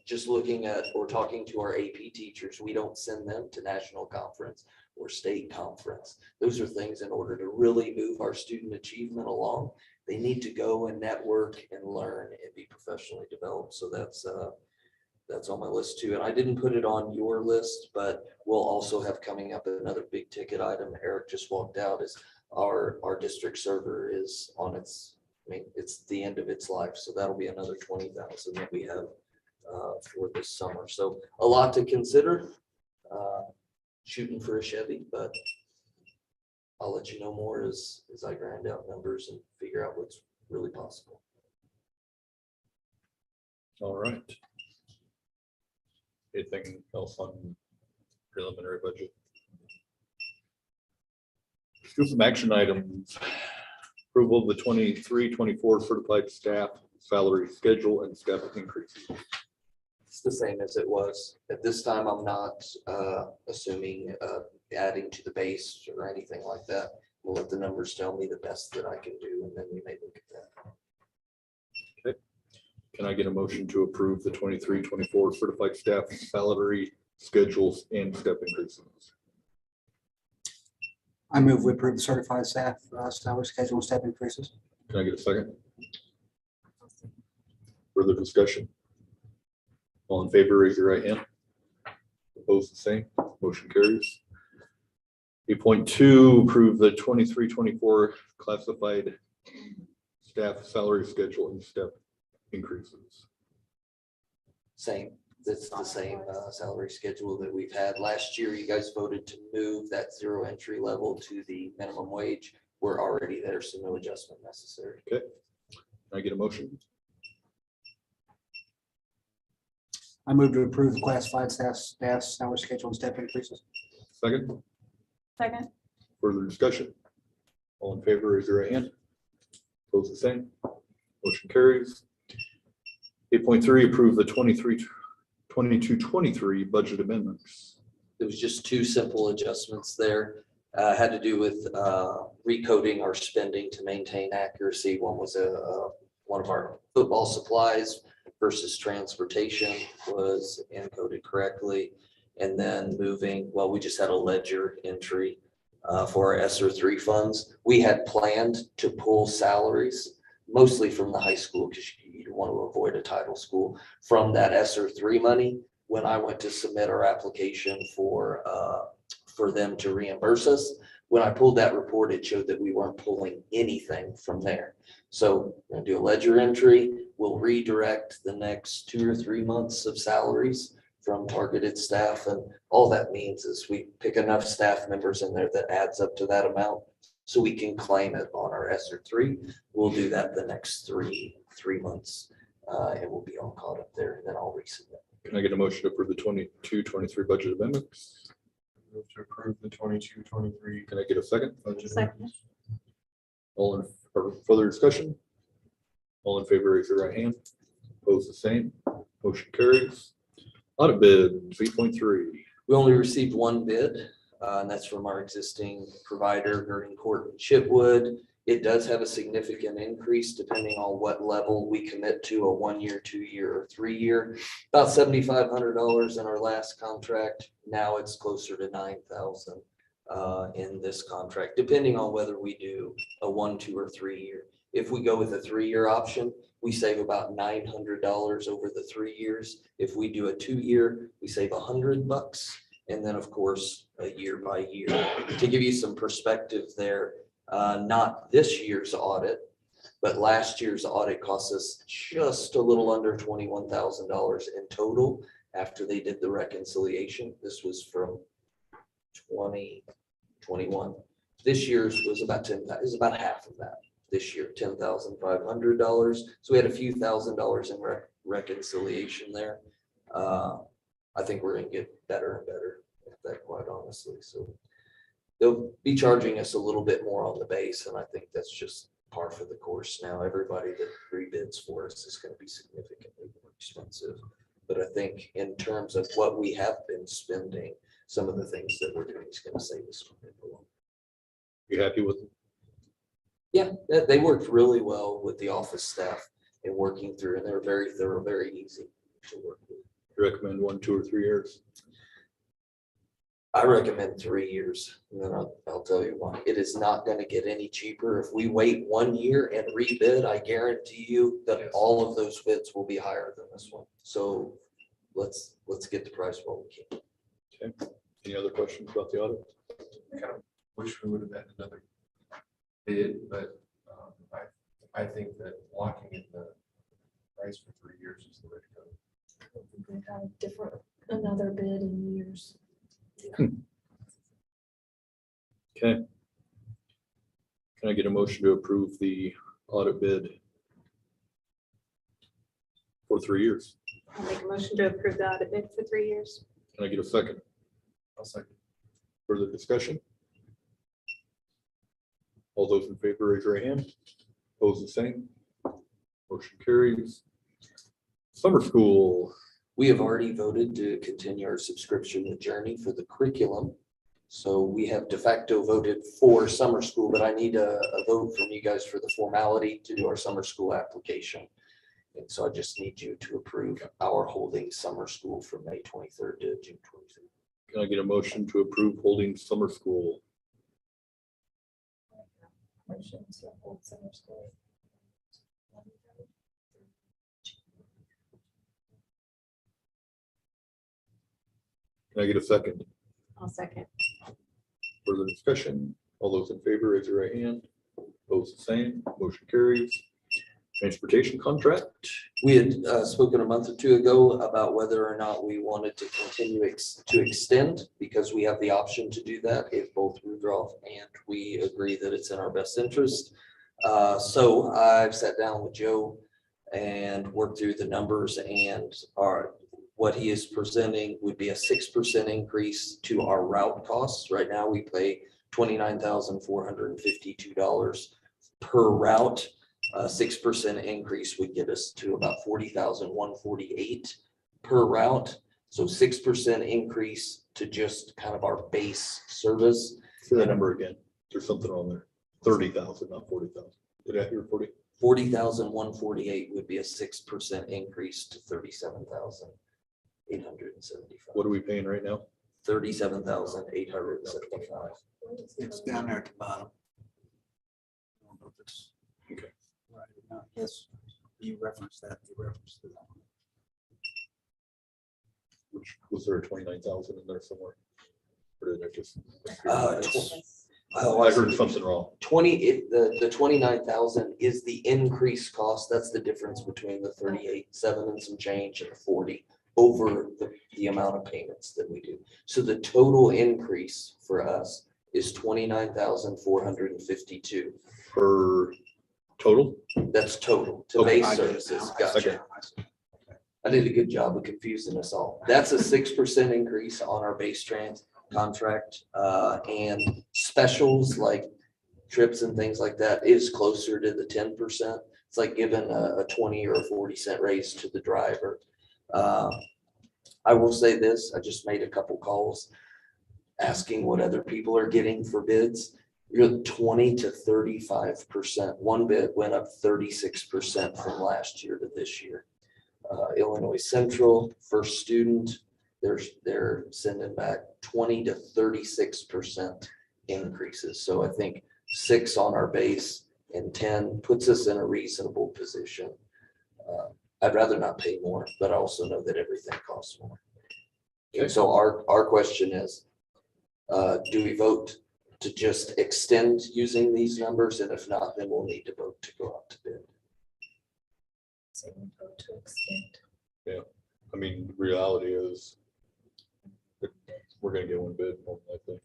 Just looking at or talking to our AP teachers, we don't send them to national conference or state conference. Those are things in order to really move our student achievement along. They need to go and network and learn and be professionally developed. So that's that's on my list too. And I didn't put it on your list, but we'll also have coming up another big ticket item. Eric just walked out is our district server is on its, I mean, it's the end of its life. So that'll be another 20,000 that we have for this summer. So a lot to consider. Shooting for a Chevy, but I'll let you know more as I grind out numbers and figure out what's really possible. All right. Anything else on preliminary budget? Let's do some action items. Approval of the 23-24 certified staff salary schedule and step increases. It's the same as it was. At this time, I'm not assuming adding to the base or anything like that. We'll let the numbers tell me the best that I can do, and then we may look at that. Okay. Can I get a motion to approve the 23-24 certified staff salary schedules and step increases? I move we approve the certified staff salary schedule and step increases. Can I get a second? Further discussion? All in favor, raise your right hand. Opposed, the same. Motion carries. 8.2, approve the 23-24 classified staff salary schedule and step increases. Same. It's the same salary schedule that we've had. Last year, you guys voted to move that 0 entry level to the minimum wage. We're already there, so no adjustment necessary. Okay. Can I get a motion? I move to approve the classified staff salary schedule and step increases. Second? Second. Further discussion? All in favor, raise your right hand. Opposed, the same. Motion carries. 8.3, approve the 22-23 budget amendments. It was just two simple adjustments there. Had to do with recoding our spending to maintain accuracy. One was one of our football supplies versus transportation was encoded correctly. And then moving, well, we just had a ledger entry for our ESSER 3 funds. We had planned to pull salaries, mostly from the high school, because you want to avoid a title school, from that ESSER 3 money. When I went to submit our application for them to reimburse us, when I pulled that report, it showed that we weren't pulling anything from there. So we're gonna do a ledger entry. We'll redirect the next 2 or 3 months of salaries from targeted staff. And all that means is we pick enough staff members in there that adds up to that amount so we can claim it on our ESSER 3. We'll do that the next three months and we'll be all caught up there, and then I'll resubmit. Can I get a motion to approve the 22-23 budget amendments? Move to approve the 22-23 Can I get a second? budget. Second. All in, or further discussion? All in favor, raise your right hand. Opposed, the same. Motion carries. Audit bids, 8.3. We only received one bid, and that's from our existing provider, Gurdon Court and Chipwood. It does have a significant increase depending on what level we commit to, a 1 year, 2 year, or 3 year. About $7,500 in our last contract. Now it's closer to $9,000 in this contract, depending on whether we do a 1, 2, or 3 year. If we go with a 3-year option, we save about $900 over the 3 years. If we do a 2 year, we save $100. And then of course, a year by year. To give you some perspective there, not this year's audit, but last year's audit cost us just a little under $21,000 in total after they did the reconciliation. This was from 2021. This year's was about about half of that. This year, $10,500. So we had a few $1,000s in reconciliation there. I think we're gonna get better and better at that, quite honestly. So they'll be charging us a little bit more on the base, and I think that's just par for the course now. Everybody that rebids for us is going to be significantly more expensive. But I think in terms of what we have been spending, some of the things that we're doing is going to save us money. You happy with it? Yeah, they worked really well with the office staff in working through, and they were very thorough, very easy to work with. You recommend 1, 2, or 3 years? I recommend 3 years, and then I'll tell you why. It is not going to get any cheaper. If we wait 1 year and rebid, I guarantee you that all of those bids will be higher than this one. So let's get the price what we can. Any other questions about the audit? Kind of wish we would have had another bid, but I think that locking in the price for 3 years is the way to go. We have another bid in years. Okay. Can I get a motion to approve the audit bid for 3 years? I'll make a motion to approve the audit bid for 3 years. Can I get a second? I'll second. Further discussion? All those in favor, raise your hand. Opposed, the same. Motion carries. Summer school. We have already voted to continue our subscription with Journey for the curriculum. So we have de facto voted for summer school, but I need a vote from you guys for the formality to do our summer school application. And so I just need you to approve our holding summer school from May 23rd to June 23rd. Can I get a motion to approve holding summer school? Can I get a second? I'll second. Further discussion? All those in favor, raise your right hand. Opposed, the same. Motion carries. Transportation contract. We had spoken a month or two ago about whether or not we wanted to continue to extend, because we have the option to do that if both Rudolph and we agree that it's in our best interest. So I've sat down with Joe and worked through the numbers, and what he is presenting would be a 6% increase to our route costs. Right now, we pay $29,452 per route. 6% increase would get us to about $40,148 per route. So 6% increase to just kind of our base service. Say that number again. There's something on there. 30,000, not 40,000. Did I hear 40? 40,148 would be a 6% increase to 37,875. What are we paying right now? 37,875. It's down there at the bottom. I don't know if it's Okay. right or not. Yes, you referenced that. You referenced that. Which was there 29,000 in there somewhere? Or did I just? Oh, I heard something wrong. 20, the 29,000 is the increased cost. That's the difference between the 38,700 and some change and the 40 over the amount of payments that we do. So the total increase for us is 29,452. Per total? That's total to Okay. base services. Gotcha. Okay. I did a good job of confusing us all. That's a 6% increase on our base trans contract, and specials like trips and things like that is closer to the 10%. It's like giving a 20 or a 40 cent raise to the driver. I will say this, I just made a couple calls asking what other people are getting for bids. You're 20 to 35%. One bid went up 36% from last year to this year. Illinois Central, First Student, they're sending back 20 to 36% increases. So I think 6 on our base and 10 puts us in a reasonable position. I'd rather not pay more, but I also know that everything costs more. Okay. So our question is, do we vote to just extend using these numbers? And if not, then we'll need to vote to go out to bid. I mean, the reality is that we're gonna get one bid, more than likely.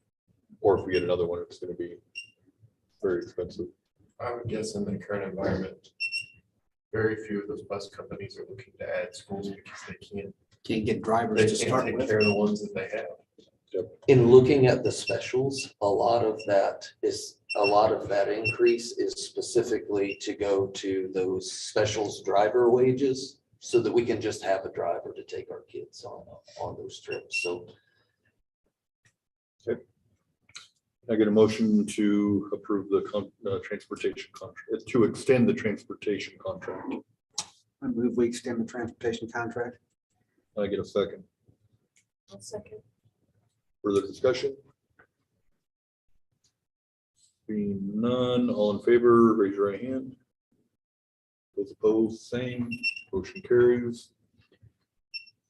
Or if we get another one, it's gonna be very expensive. I would guess in the current environment, very few of those bus companies are looking to add schools because they can't Can't get drivers to start take with. care of the ones that they have. In looking at the specials, a lot of that increase is specifically to go to those specials driver wages so that we can just have a driver to take our kids on those trips. So I get a motion to approve the transportation contract, to extend the transportation contract. I move we extend the transportation contract. Can I get a second? I'll second. Further discussion? Being none, all in favor, raise your right hand. Those opposed, same. Motion carries.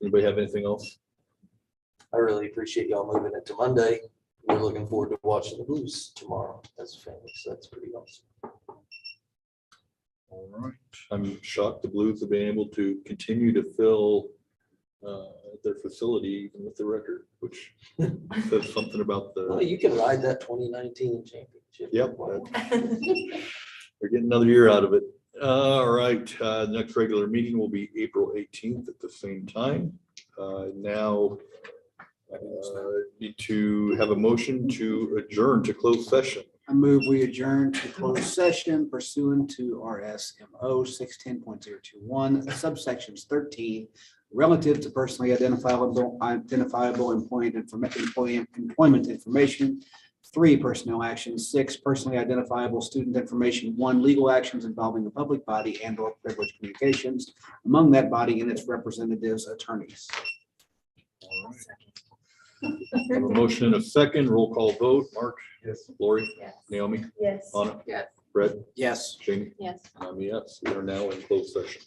Anybody have anything else? I really appreciate y'all moving it to Monday. We're looking forward to watching the Blues tomorrow as a family, so that's pretty awesome. All right. I'm shocked the Blues have been able to continue to fill their facility even with the record, which says something about Well, the, you can ride that 2019 championship. yep. We're getting another year out of it. All right, next regular meeting will be April 18th at the same time. Now, need to have a motion to adjourn to closed session. I move we adjourn to closed session pursuant to RSMO 610.021, subsections 13, relative to personally identifiable employment information. 3, personnel actions. 6, personally identifiable student information. 1, legal actions involving the public body and or privileged communications among that body and its representatives, attorneys. All right. Have a motion and a second, roll call vote. Mark? Yes. Lori? Yes. Naomi? Yes. Anna? Yes. Brett? Yes. Jamie? Yes. I'm a yes. We are now in closed session.